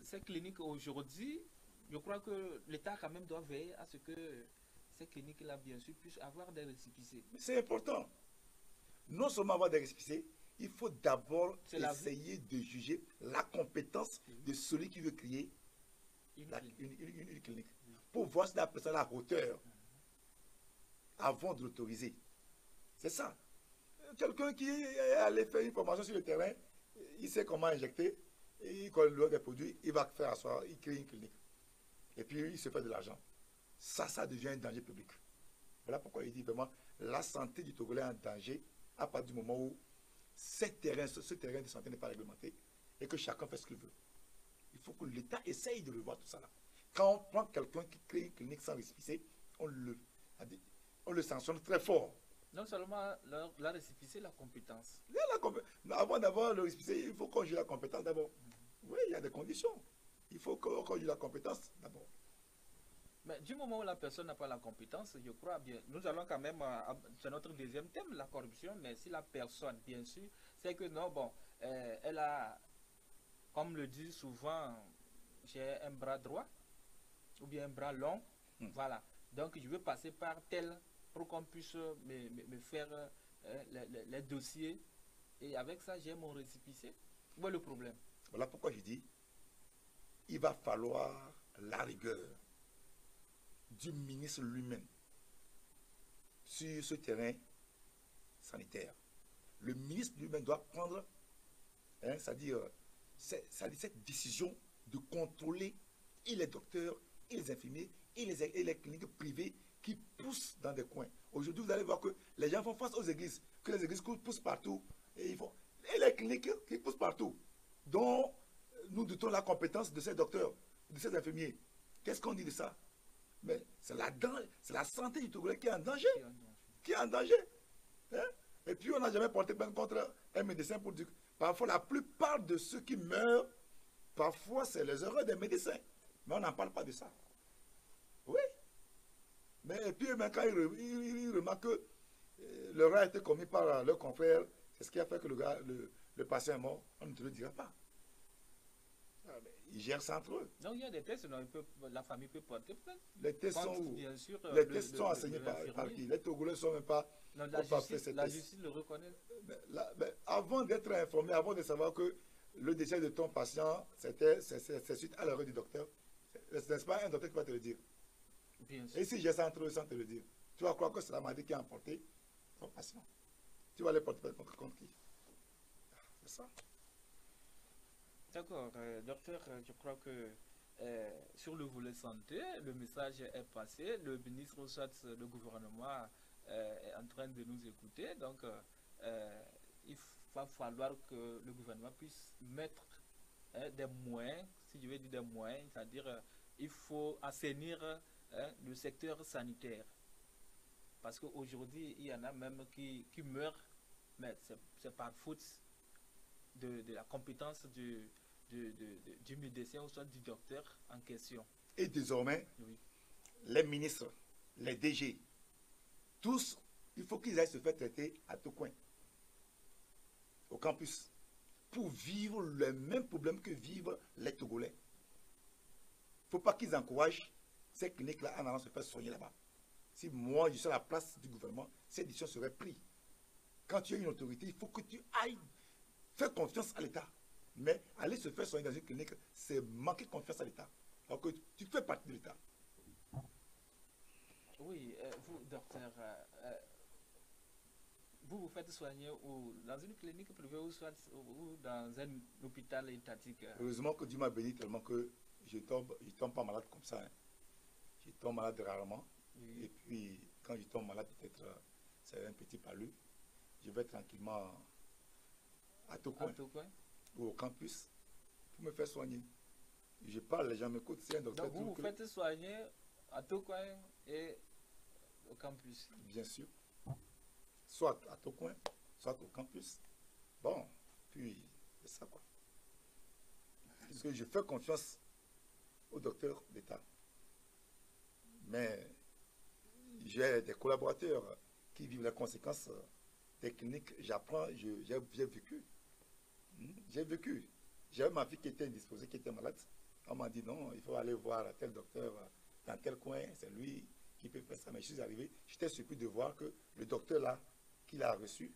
ces cliniques aujourd'hui, je crois que l'État quand même doit veiller à ce que ces cliniques-là, bien sûr, puissent avoir des récépissés. C'est important. Non seulement avoir des récépissés, il faut d'abord essayer de juger la compétence de celui qui veut créer une clinique. Pour voir si la personne a la hauteur avant de l'autoriser. C'est ça. Quelqu'un qui est allé faire une formation sur le terrain, il sait comment injecter, et il connaît des produits, il va faire asseoir, il crée une clinique. Et puis il se fait de l'argent. Ça devient un danger public. Voilà pourquoi il dit vraiment la santé du Togolais est en danger à partir du moment où ce terrain de santé n'est pas réglementé et que chacun fait ce qu'il veut. Il faut que l'État essaye de revoir tout ça là. Quand on prend quelqu'un qui crée une clinique sans récépissé, on le sanctionne très fort. Non seulement la récépissé, la compétence. Avant d'avoir le récépissé, il faut qu'on juge la compétence d'abord. Oui, il y a des conditions. Il faut qu'on juge la compétence d'abord. Mais du moment où la personne n'a pas la compétence, je crois bien, nous allons quand même, c'est notre deuxième thème, la corruption, mais si la personne, bien sûr, c'est que non, bon, elle a, comme le dit souvent, j'ai un bras droit, ou bien un bras long, voilà. Donc je veux passer par tel pour qu'on puisse me faire les dossiers, et avec ça j'ai mon récépissé. Où est le problème? Voilà pourquoi je dis, il va falloir la rigueur du ministre lui-même sur ce terrain sanitaire. Le ministre lui-même doit prendre, c'est-à-dire cette décision de contrôler et les docteurs, et les infirmiers, et les cliniques privées qui poussent dans des coins. Aujourd'hui, vous allez voir que les gens font face aux églises, que les églises poussent partout, et les cliniques qui poussent partout, dont nous doutons la compétence de ces docteurs, de ces infirmiers. Qu'est-ce qu'on dit de ça? Mais c'est la santé du Togolais qui est en danger. Qui est en danger. Hein? Et puis on n'a jamais porté plainte contre un médecin pour dire que parfois la plupart de ceux qui meurent, parfois c'est les erreurs des médecins. Mais on n'en parle pas de ça. Oui. Mais et puis quand ils remarquent que l'erreur a été commise par leur confrère, c'est ce qui a fait que le patient est mort, on ne te le dira pas. Ils gèrent ça entre eux. Donc il y a des tests, la famille peut porter plainte. Les tests sont où? Bien sûr, les tests sont enseignés par qui? Les Togolais ne sont même pas... Non, la justice le reconnaît. Mais avant d'être informé, avant de savoir que le décès de ton patient, c'est suite à l'erreur du docteur, n'est-ce pas un docteur qui va te le dire? Bien sûr. Et si j'ai ça entre eux sans te le dire, tu vas croire que c'est la maladie qui a emporté ton patient. Tu vas aller porter plainte contre qui? C'est ça. D'accord, docteur, je crois que sur le volet santé, le message est passé. Le ministre, soit le gouvernement, est en train de nous écouter. Donc, il va falloir que le gouvernement puisse mettre des moyens, si je veux dire des moyens, c'est-à-dire il faut assainir le secteur sanitaire. Parce qu'aujourd'hui, il y en a même qui meurent, mais c'est par faute de la compétence du médecin ou soit du docteur en question. Et désormais, oui, les ministres, les DG, tous, il faut qu'ils aillent se faire traiter à tout coin, au campus, pour vivre les mêmes problèmes que vivent les Togolais. Il ne faut pas qu'ils encouragent ces cliniques-là en allant se faire soigner là-bas. Si moi, je suis à la place du gouvernement, cette décision serait prise. Quand tu as une autorité, il faut que tu ailles faire confiance à l'État. Mais aller se faire soigner dans une clinique, c'est manquer confiance à l'État. Alors que tu fais partie de l'État. Oui, vous, docteur, vous faites soigner ou dans une clinique privée ou dans un hôpital étatique? Heureusement que Dieu m'a béni tellement que je tombe pas malade comme ça. Hein. Je tombe malade rarement. Oui. Et puis, quand je tombe malade, peut-être c'est un petit palu. Je vais tranquillement à tout coin. Ou au campus pour me faire soigner. Je parle, les gens m'écoutent, c'est un docteur. Donc vous vous faites soigner à Tocoin et au campus. Bien sûr. Soit à Tocoin, soit au campus. Bon, puis c'est ça quoi. Parce que je fais confiance au docteur d'État. Mais j'ai des collaborateurs qui vivent les conséquences des cliniques. J'apprends, j'ai vécu. J'ai vécu. J'avais ma fille qui était indisposée, qui était malade. On m'a dit non, il faut aller voir tel docteur dans tel coin, c'est lui qui peut faire ça. Mais je suis arrivé, j'étais surpris de voir que le docteur là, qu'il a reçu,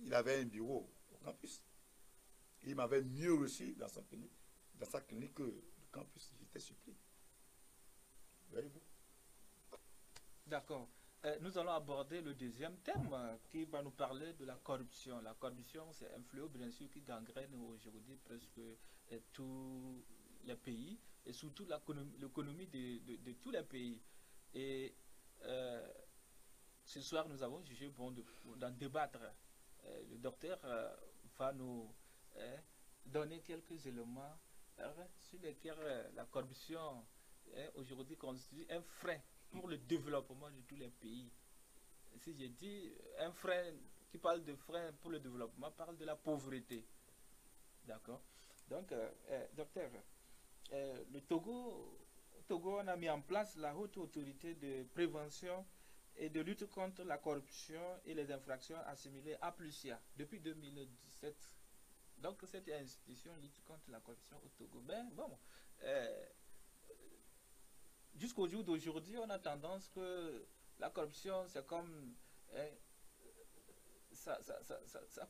il avait un bureau au campus. Il m'avait mieux reçu dans sa clinique que le campus. J'étais surpris. Voyez-vous? D'accord. Nous allons aborder le deuxième thème qui va nous parler de la corruption. La corruption, c'est un fléau, bien sûr, qui gangrène aujourd'hui presque tous les pays et surtout l'économie de tous les pays. Et ce soir, nous avons jugé bon d'en débattre. Le docteur va nous donner quelques éléments sur lesquels la corruption aujourd'hui constitue un frein pour le développement de tous les pays. Si je dis un frein qui parle de frein pour le développement, parle de la pauvreté. D'accord? Donc, docteur, le Togo, on a mis en place la haute autorité de prévention et de lutte contre la corruption et les infractions assimilées à APLUSIA depuis 2017. Donc, cette institution lutte contre la corruption au Togo. Ben, bon, jusqu'au jour d'aujourd'hui, on a tendance que la corruption, c'est comme ça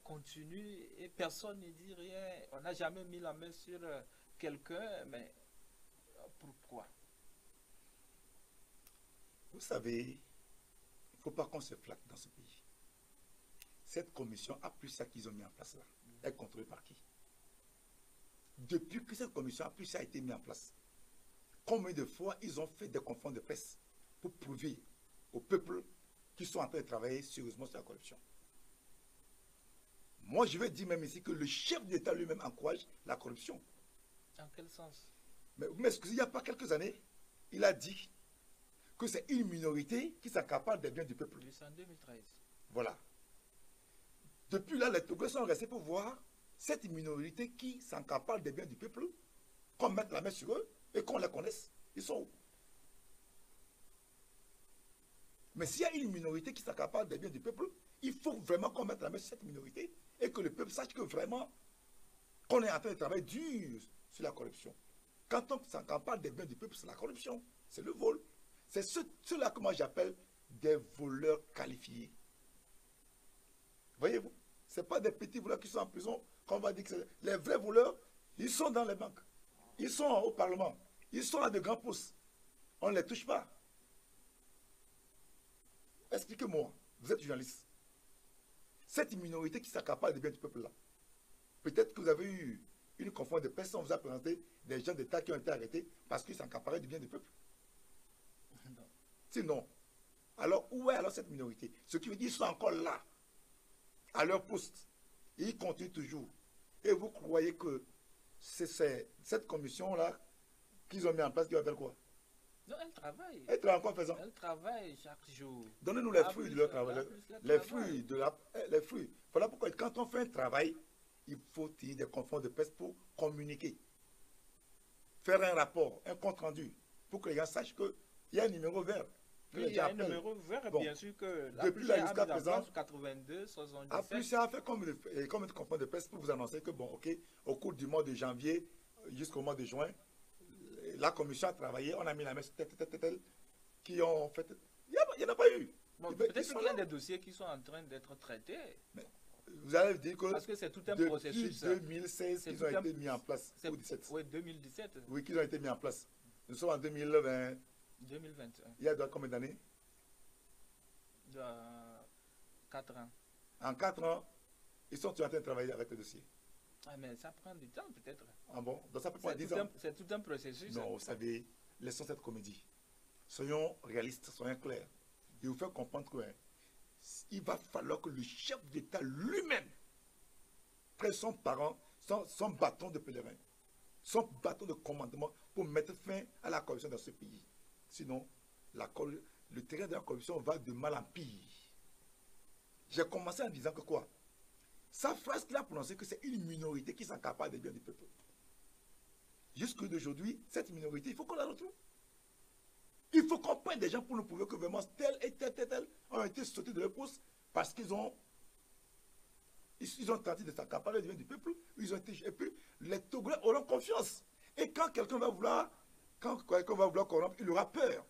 continue et personne ne dit rien. On n'a jamais mis la main sur quelqu'un, mais pourquoi? Vous savez, il ne faut pas qu'on se flatte dans ce pays. Cette commission APLUSIA qu'ils ont mis en place là, elle est contrôlée par qui? Depuis que cette commission APLUSIA a été mise en place, combien de fois ils ont fait des conférences de presse pour prouver au peuple qu'ils sont en train de travailler sérieusement sur la corruption? Moi, je vais dire même ici que le chef d'État lui-même encourage la corruption. Dans quel sens? Mais vous m'excusez, il n'y a pas quelques années, il a dit que c'est une minorité qui s'accapare des biens du peuple. C'est en 2013. Voilà. Depuis là, les Togolais sont restés pour voir cette minorité qui s'accapare des biens du peuple, qu'on mette la main sur eux et qu'on les connaisse. Ils sont où? Mais s'il y a une minorité qui s'accapare des biens du peuple, il faut vraiment qu'on mette la main sur cette minorité et que le peuple sache que vraiment qu'on est en train de travailler dur sur la corruption. Quand on s'accapare des biens du peuple, c'est la corruption, c'est le vol. C'est ceux-là que moi j'appelle des voleurs qualifiés. Voyez-vous? Ce n'est pas des petits voleurs qui sont en prison, qu'on va dire que c'est les vrais voleurs, ils sont dans les banques, ils sont au Parlement, ils sont à de grands postes. On ne les touche pas. Expliquez-moi, vous êtes journaliste. Cette minorité qui s'accapare des biens du peuple là, peut-être que vous avez eu une conférence de presse, on vous a présenté des gens d'État qui ont été arrêtés parce qu'ils s'accaparaient du bien du peuple. Non. Sinon, alors où est alors cette minorité? Ce qui veut dire qu'ils sont encore là, à leur poste. Et ils continuent toujours. Et vous croyez que c'est cette commission-là qu'ils ont mis en place qui va faire quoi? Non, elle travaille. Elle travaille encore en faisant. Elle travaille chaque jour. Donnez-nous les fruits de leur travail. Les fruits. Voilà pourquoi quand on fait un travail, il faut tenir des conférences de presse pour communiquer. Faire un rapport, un compte rendu, pour que les gens sachent qu'il y a un numéro vert. Oui, il y a un numéro vert, bon, bien sûr que depuis là jusqu'à présent, 82, 77. APLUSIA a fait comme une conférence de presse pour vous annoncer que, bon, ok, au cours du mois de janvier jusqu'au mois de juin, la commission a travaillé, on a mis la main sur tel, qui ont fait. Il n'y en a pas eu. Bon, peut-être qu'il y a des dossiers qui sont en train d'être traités. Mais vous allez dire que. Parce que c'est tout un depuis processus. 2016 qu'ils ont été mis en place. Ou 17. Oui, 2017. Oui, qu'ils ont été mis en place. Nous sommes en 2020. 2021. Il y a combien d'années? 4 ans. En 4 ans, ils sont en train de travailler avec le dossier. Ah, mais ça prend du temps, peut-être. Ah bon? Donc ça peut prendre 10 ans. C'est tout un processus. Non, vous savez, laissons cette comédie. Soyons réalistes, soyons clairs. Et vous faire comprendre qu'il va falloir que le chef d'État lui-même prenne son bâton de pèlerin son bâton de commandement pour mettre fin à la corruption dans ce pays. Sinon, le terrain de la corruption va de mal en pire. J'ai commencé en disant que quoi? Sa phrase qu'il a prononcée, que c'est une minorité qui s'accapare des biens du peuple. Jusqu'à d'aujourd'hui, cette minorité, il faut qu'on la retrouve. Il faut qu'on prenne des gens pour nous prouver que vraiment tel et tel ont été sautés de leur poste parce qu'ils ont tenté de s'accaparer des biens du peuple. Et puis, les Togolais auront confiance. Et quand quelqu'un va vouloir corrompre, il aura peur.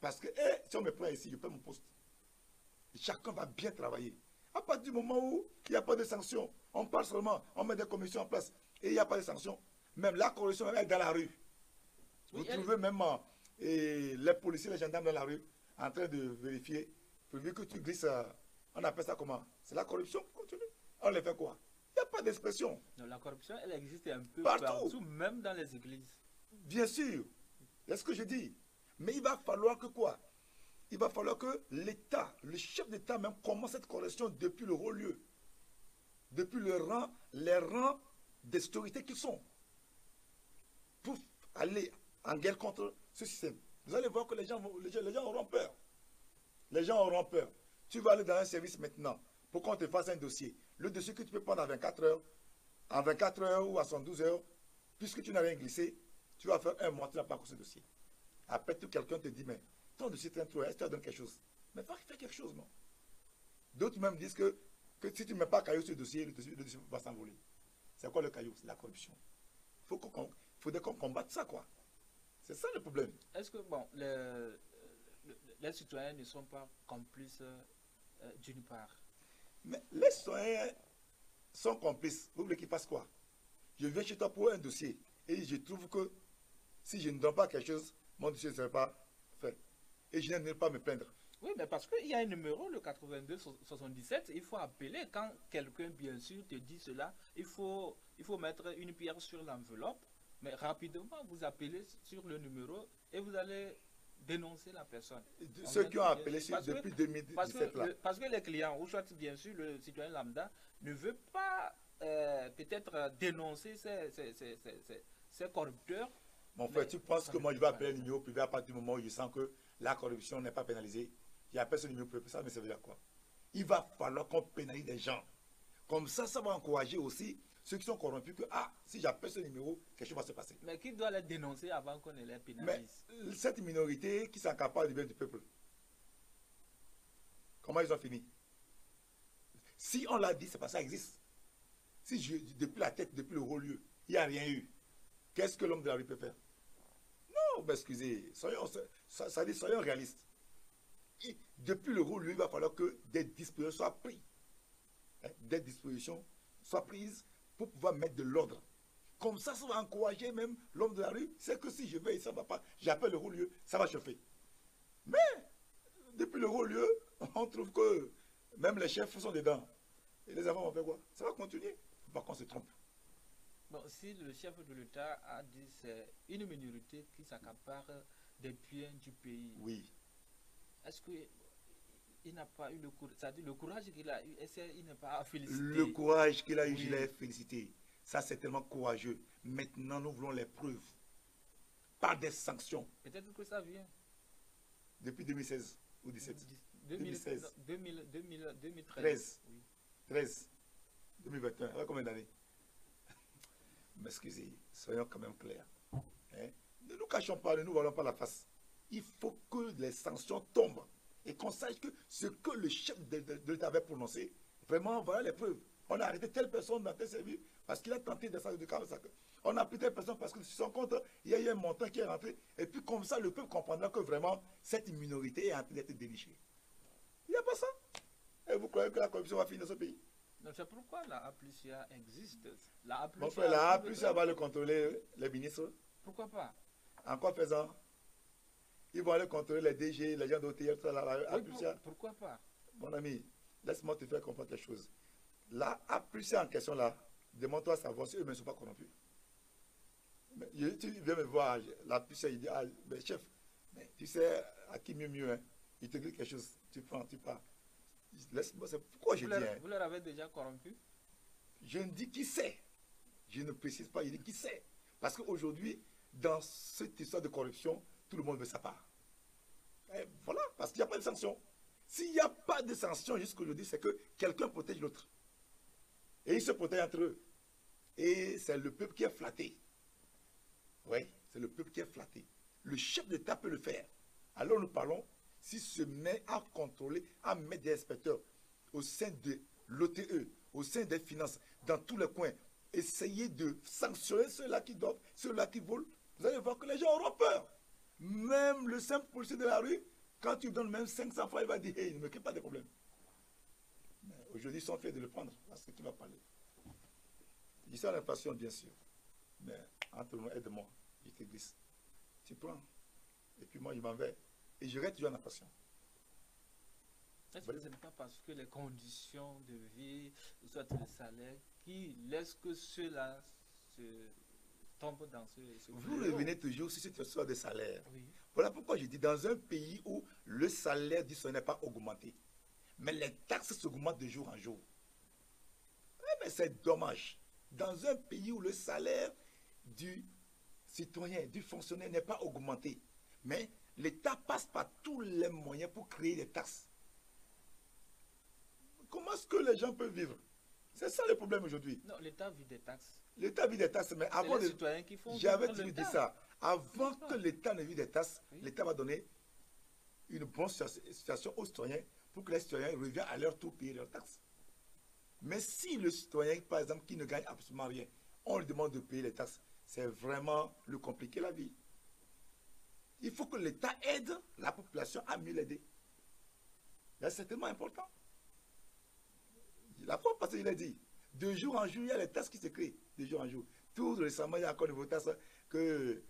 Parce que si on me prend ici, je perds mon poste. Et chacun va bien travailler. À partir du moment où il n'y a pas de sanctions, on parle seulement, on met des commissions en place et il n'y a pas de sanctions, même la corruption est dans la rue. Vous trouvez même les policiers, les gendarmes dans la rue en train de vérifier, pourvu que tu glisses, on appelle ça comment? C'est la corruption qui continue. On les fait quoi? Il n'y a pas d'expression. La corruption, elle existe un peu partout, même dans les églises. Bien sûr, c'est ce que je dis. Mais il va falloir que quoi? Il va falloir que l'État, le chef d'État même, commence cette correction depuis le haut lieu. Depuis les rangs d'autorité qu'ils sont. Pour aller en guerre contre ce système. Vous allez voir que les gens auront peur. Les gens auront peur. Tu vas aller dans un service maintenant pour qu'on te fasse un dossier. Le dossier que tu peux prendre en 24 heures ou à 112 heures, puisque tu n'as rien glissé, tu vas faire un mois, tu n'as pas encore ce dossier. Après tout, quelqu'un te dit, mais ton dossier traîne trop, est-ce que tu as donné quelque chose? Mais pas fais quelque chose, non. D'autres même disent que si tu ne mets pas caillou sur le dossier va s'envoler. C'est quoi le caillou? C'est la corruption. Il faudrait qu'on combatte ça, quoi. C'est ça le problème. Est-ce que, bon, les citoyens ne sont pas complices d'une part? Mais les citoyens sont complices. Vous voulez qu'ils fassent quoi? Je viens chez toi pour un dossier et je trouve que si je ne donne pas quelque chose, mon dossier ne serait pas fait. Et je n'aime pas me plaindre. Oui, mais parce qu'il y a un numéro, le 82-77, il faut appeler quand quelqu'un, bien sûr, te dit cela. Il faut mettre une pierre sur l'enveloppe, mais rapidement, vous appelez sur le numéro et vous allez dénoncer la personne. Ceux qui ont appelé depuis 2017 là. Parce que les clients, ou soit bien sûr le citoyen lambda, ne veut pas peut-être dénoncer ces corrupteurs. Mon frère, tu penses que moi je vais appeler un numéro privé à partir du moment où je sens que la corruption n'est pas pénalisée? J'appelle ce numéro privé, ça me servir à quoi? Il va falloir qu'on pénalise des gens. Comme ça va encourager aussi ceux qui sont corrompus que, si j'appelle ce numéro, quelque chose va se passer. Mais qui doit les dénoncer avant qu'on ne les pénalise? Mais cette minorité qui s'accapare du bien du peuple, comment ils ont fini? Si on l'a dit, c'est parce que ça existe. Si depuis la tête, depuis le haut lieu, il n'y a rien eu, qu'est-ce que l'homme de la rue peut faire? Non, mais excusez, soyons réalistes. Depuis le haut lieu, il va falloir que des dispositions soient prises. Des dispositions soient prises pour pouvoir mettre de l'ordre. Comme ça va encourager même l'homme de la rue. C'est que si je vais ici, ça ne va pas, j'appelle le haut lieu, ça va chauffer. Mais, depuis le haut lieu, on trouve que même les chefs sont dedans. Et les enfants vont faire quoi? Ça va continuer. Il ne faut pas qu'on se trompe. Bon, si le chef de l'État a dit que c'est une minorité qui s'accapare des biens du pays, oui. Est-ce qu'il n'a pas eu le courage, c'est-à-dire le courage qu'il a eu, est-ce qu'il n'a pas à féliciter? Le courage qu'il a eu, je l'ai félicité. Ça, c'est tellement courageux. Maintenant, nous voulons les preuves. Pas des sanctions. Peut-être que ça vient. Depuis 2016 ou 2017 2016. 2013. 13. Oui. 13. 2021. Alors, combien d'années? M'excusez, soyons quand même clairs. Ne nous cachons pas, ne nous voilons pas la face. Il faut que les sanctions tombent et qu'on sache que ce que le chef de l'État avait prononcé, vraiment, voilà les preuves. On a arrêté telle personne dans tel service parce qu'il a tenté de faire du chaos. On a pris telle personne parce que sur son compte, il y a eu un montant qui est rentré. Et puis comme ça, le peuple comprendra que vraiment, cette minorité est en train d'être dénichée. Il n'y a pas ça. Et vous croyez que la corruption va finir dans ce pays? C'est pourquoi la APLUSIA existe. La Mon frère, la APLUSIA va le contrôler, les ministres. Pourquoi pas? En quoi faisant? Ils vont aller contrôler les DG, les gens d'OTR, pourquoi pas? Mon ami, laisse-moi te faire comprendre quelque chose. La APLUSIA en question là, demande-toi à savoir si eux-mêmes ne sont pas corrompus. Mais, tu viens me voir, la APLUSIA, il dit, mais chef, mais tu sais à qui mieux, hein? Il te dit quelque chose, tu prends, tu pars. Laisse-moi, c'est pourquoi je dis. Vous leur avez déjà corrompu? Je ne dis qui c'est. Je ne précise pas, il dit qui c'est. Parce qu'aujourd'hui, dans cette histoire de corruption, tout le monde veut sa part. Et voilà, parce qu'il n'y a pas de sanction. S'il n'y a pas de sanction jusqu'aujourd'hui, c'est que quelqu'un protège l'autre. Et ils se protègent entre eux. Et c'est le peuple qui est flatté. Oui, c'est le peuple qui est flatté. Le chef d'État peut le faire. Alors nous parlons, s'il se met à contrôler, à mettre des inspecteurs au sein de l'OTE, au sein des finances, dans tous les coins, essayer de sanctionner ceux-là qui doivent, ceux-là qui volent, vous allez voir que les gens auront peur. Même le simple policier de la rue, quand tu lui donnes même 500 francs, il va dire, hey, ne me crée pas de problème. Aujourd'hui, ils sont fiers de le prendre, parce que tu vas parler. Je dis ça à l'inflation, bien sûr. Mais entre nous, aide-moi, je te glisse. Tu prends. Et puis moi, je m'en vais. Et je reste toujours en inflation. Est-ce que ce n'est pas parce que les conditions de vie, soit le salaire, qui laissent que ceux-là se tombent dans ce Vous fléau? revenez toujours sur cette histoire de salaire. Oui. Voilà pourquoi je dis, dans un pays où le salaire du sol n'est pas augmenté, mais les taxes s'augmentent de jour en jour. Mais c'est dommage. Dans un pays où le salaire du citoyen, du fonctionnaire n'est pas augmenté, mais l'État passe par tous les moyens pour créer des taxes. Comment est-ce que les gens peuvent vivre? C'est ça le problème aujourd'hui. Non, l'État vit des taxes. L'État vit des taxes, mais C'est avant les de... citoyens qui font J'avais vivre toujours dit l'État. ça. Avant que l'État ne vive des taxes, Oui. l'État va donner une bonne situation aux citoyens pour que les citoyens reviennent à leur tour payer leurs taxes. Mais si le citoyen, par exemple, qui ne gagne absolument rien, on lui demande de payer les taxes, c'est vraiment le compliquer la vie. Il faut que l'État aide la population à mieux l'aider. C'est tellement important. La fois passée, il a dit, de jour en jour, il y a les taxes qui se créent, de jour en jour. Tout récemment, il y a encore de vos taxes que,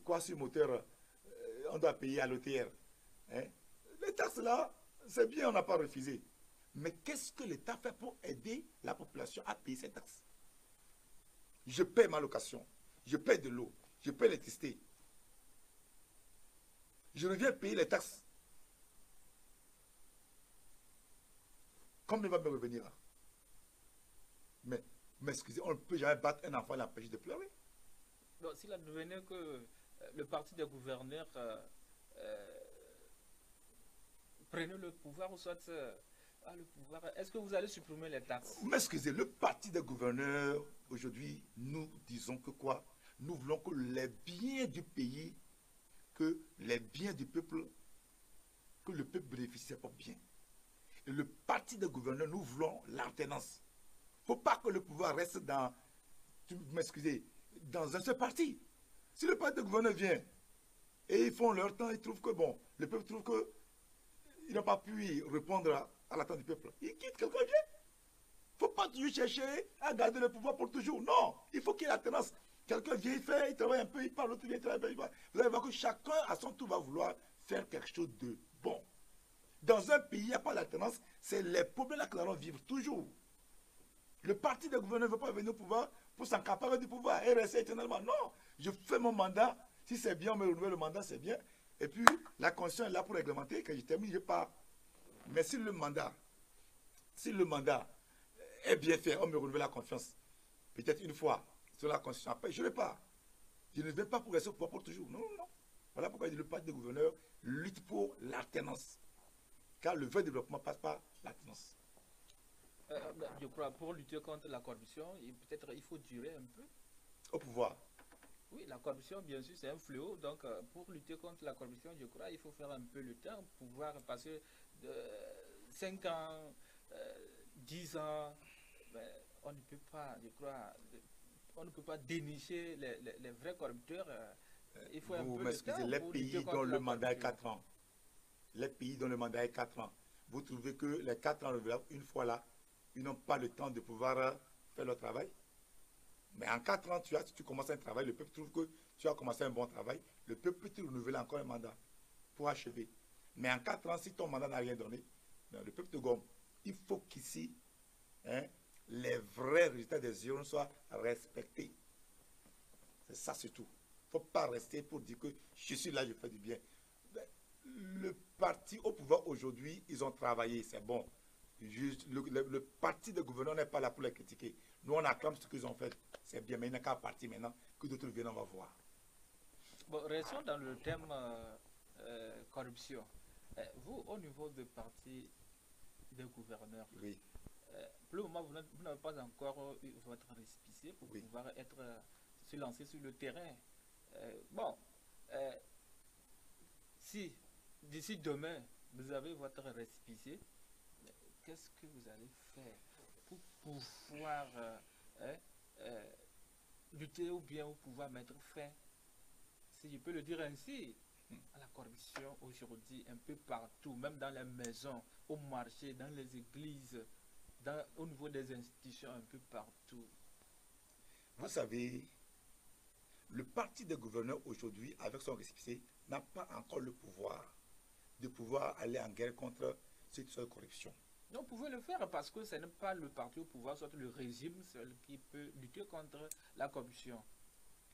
quoi sur moteur, on doit payer à l'OTR. Hein? Les taxes là, c'est bien, on n'a pas refusé. Mais qu'est-ce que l'État fait pour aider la population à payer ces taxes? Je paie ma location, je paie de l'eau, je paie l'électricité. Je reviens payer les taxes. Combien va me revenir là? Mais excusez, on ne peut jamais battre un enfant et l'empêcher de pleurer. Donc, s'il advenait que le parti des gouverneurs prenait le pouvoir ou soit le pouvoir, est-ce que vous allez supprimer les taxes? Mais excusez, le parti des gouverneurs, aujourd'hui, nous disons que quoi? Nous voulons que les biens du pays, que les biens du peuple, que le peuple bénéficie de ses propres biens. Et le parti des gouverneurs, nous voulons l'alternance. Il ne faut pas que le pouvoir reste dans, m'excusez, dans un seul parti. Si le parti des gouverneurs vient et ils font leur temps, ils trouvent que bon, le peuple trouve que ils n'ont pas pu répondre à l'attente du peuple. Ils quittent, quelqu'un vient. Il ne faut pas toujours chercher à garder le pouvoir pour toujours. Non, il faut qu'il y ait l'alternance. Quelqu'un vient, il fait, il travaille un peu, il parle, l'autre vient, il travaille un peu. Vous allez voir que chacun à son tour va vouloir faire quelque chose de bon. Dans un pays, il n'y a pas d'alternance, c'est les problèmes là que nous allons vivre toujours. Le parti des gouverneurs ne veut pas venir au pouvoir pour s'accaparer du pouvoir et rester éternellement. Non, je fais mon mandat. Si c'est bien, on me renouvelle le mandat, c'est bien. Et puis, la Constitution est là pour réglementer. Quand je termine, je pars. Mais si le mandat est bien fait, on me renouvelle la confiance. Peut-être une fois sur la Constitution. Après, je ne vais pas. Je ne vais pas pour rester au pouvoir pour toujours. Non, non, non. Voilà pourquoi le parti des gouverneurs lutte pour l'alternance. Car le vrai développement passe par l'alternance. Je crois, pour lutter contre la corruption, peut-être il faut durer un peu. Au pouvoir. Oui, la corruption, bien sûr, c'est un fléau. Donc, pour lutter contre la corruption, je crois il faut faire un peu le temps, pouvoir passer de 5 ans, 10 ans. Ben, on ne peut pas, je crois, on ne peut pas dénicher les vrais corrupteurs. Il faut un peu de temps. Les pour pays lutter contre dont la le mandat est corruption. 4 ans, les pays dont le mandat est 4 ans, vous trouvez que les 4 ans renouvelables, une fois là, ils n'ont pas le temps de pouvoir faire leur travail? Mais en 4 ans, si tu commences un travail, le peuple trouve que tu as commencé un bon travail, le peuple peut te renouveler encore un mandat pour achever. Mais en 4 ans, si ton mandat n'a rien donné, le peuple te gomme. Il faut qu'ici, les vrais résultats des urnes soient respectés. C'est ça, c'est tout. Il ne faut pas rester pour dire que je suis là, je fais du bien. Le parti au pouvoir aujourd'hui, ils ont travaillé, c'est bon. Le parti de gouverneur n'est pas là pour les critiquer. Nous, on acclame ce qu'ils ont fait. C'est bien, mais il n'y a qu'à partir maintenant. que d'autres viennent, on va voir. Bon, restons dans le thème corruption. Vous, au niveau du parti des gouverneurs, Oui, pour le moment, vous n'avez pas encore eu votre récépissé pour oui. pouvoir être se lancer sur le terrain. Bon, euh, si d'ici demain, vous avez votre récépissé, qu'est-ce que vous allez faire pour pouvoir hein, euh, lutter ou bien pour pouvoir mettre fin, si je peux le dire ainsi, à la corruption aujourd'hui un peu partout, même dans les maisons, au marché, dans les églises, au niveau des institutions, un peu partout. Vous savez, le parti des gouverneurs aujourd'hui, avec son récépissé, n'a pas encore le pouvoir de pouvoir aller en guerre contre cette corruption. Donc, vous pouvez le faire parce que ce n'est pas le parti au pouvoir, soit le régime seul qui peut lutter contre la corruption.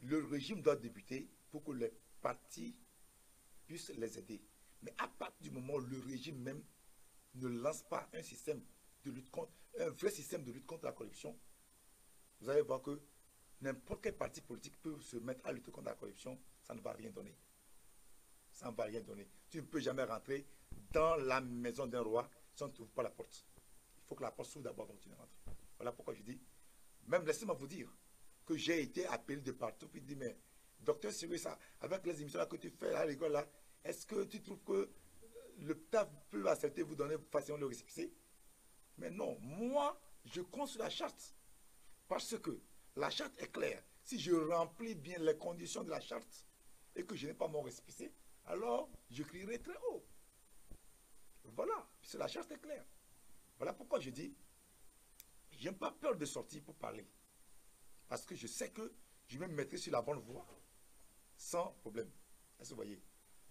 Le régime doit débuter pour que les partis puissent les aider. Mais à partir du moment où le régime même ne lance pas un système de lutte contre, un vrai système de lutte contre la corruption, vous allez voir que n'importe quel parti politique peut se mettre à lutter contre la corruption, ça ne va rien donner. Ça ne va rien donner. Tu ne peux jamais rentrer dans la maison d'un roi si on ne trouve pas la porte. Il faut que la porte s'ouvre d'abord avant que tu ne rentres. Voilà pourquoi je dis, même laissez-moi vous dire que j'ai été appelé de partout, puis dit, mais docteur Cyrus, avec les émissions là que tu fais à l'école là, est-ce que tu trouves que le TAF peut accepter vous donner facilement le récépissé? Mais non, moi, je compte sur la charte. Parce que la charte est claire. Si je remplis bien les conditions de la charte et que je n'ai pas mon récépissé, alors je crierai très haut. Voilà, puisque la charte est claire. Voilà pourquoi je dis, je n'ai pas peur de sortir pour parler. Parce que je sais que je vais me mettre sur la bonne voie sans problème. Est-ce que vous voyez?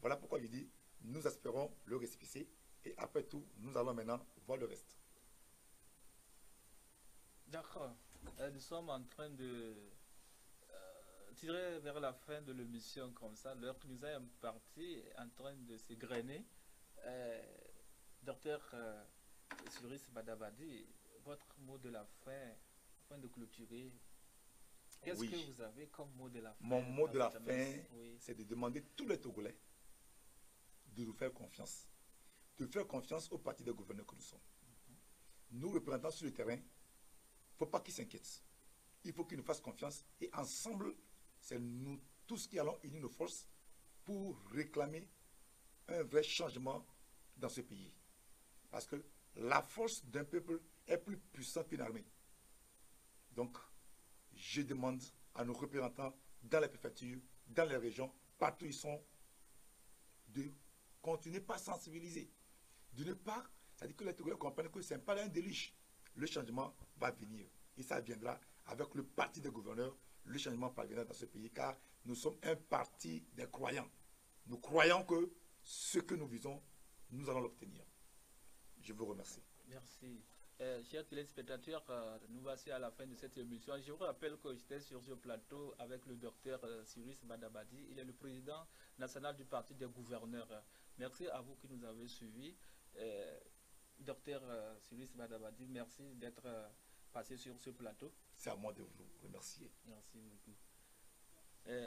Voilà pourquoi je dis, nous espérons le récépissé et après tout, nous allons maintenant voir le reste. D'accord. Nous sommes en train de tirer vers la fin de l'émission comme ça. L'heure qui nous a imparti en train de s'égrener. Docteur Cyrus Badabadi, votre mot de la fin, afin de clôturer, qu'est-ce Oui. que vous avez comme mot de la fin? Mon mot de la cette fin, année? Oui. c'est de demander tous les Togolais de nous faire confiance. De faire confiance au parti des gouverneurs que nous sommes. Nous, représentants sur le terrain, il ne faut pas qu'ils s'inquiètent. Il faut qu'ils nous fassent confiance et ensemble, c'est nous tous qui allons unir nos forces pour réclamer un vrai changement dans ce pays. Parce que la force d'un peuple est plus puissante qu'une armée. Donc, je demande à nos représentants dans les préfectures, dans les régions, partout où ils sont, de continuer par sensibiliser. De ne pas, c'est-à-dire que les Togolais comprennent que ce n'est pas un déluge. Le changement va venir. Et ça viendra avec le parti des gouverneurs. Le changement parviendra dans ce pays car nous sommes un parti des croyants. Nous croyons que ce que nous visons, nous allons l'obtenir. Je vous remercie. Merci. Chers téléspectateurs, nous voici à la fin de cette émission. Je vous rappelle que j'étais sur ce plateau avec le docteur Cyrus Badabadi. Il est le président national du parti des gouverneurs. Merci à vous qui nous avez suivis. Docteur Cyrus Badabadi, merci d'être passé sur ce plateau. C'est à moi de vous remercier. Merci beaucoup.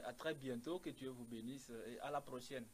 À très bientôt, que Dieu vous bénisse et à la prochaine.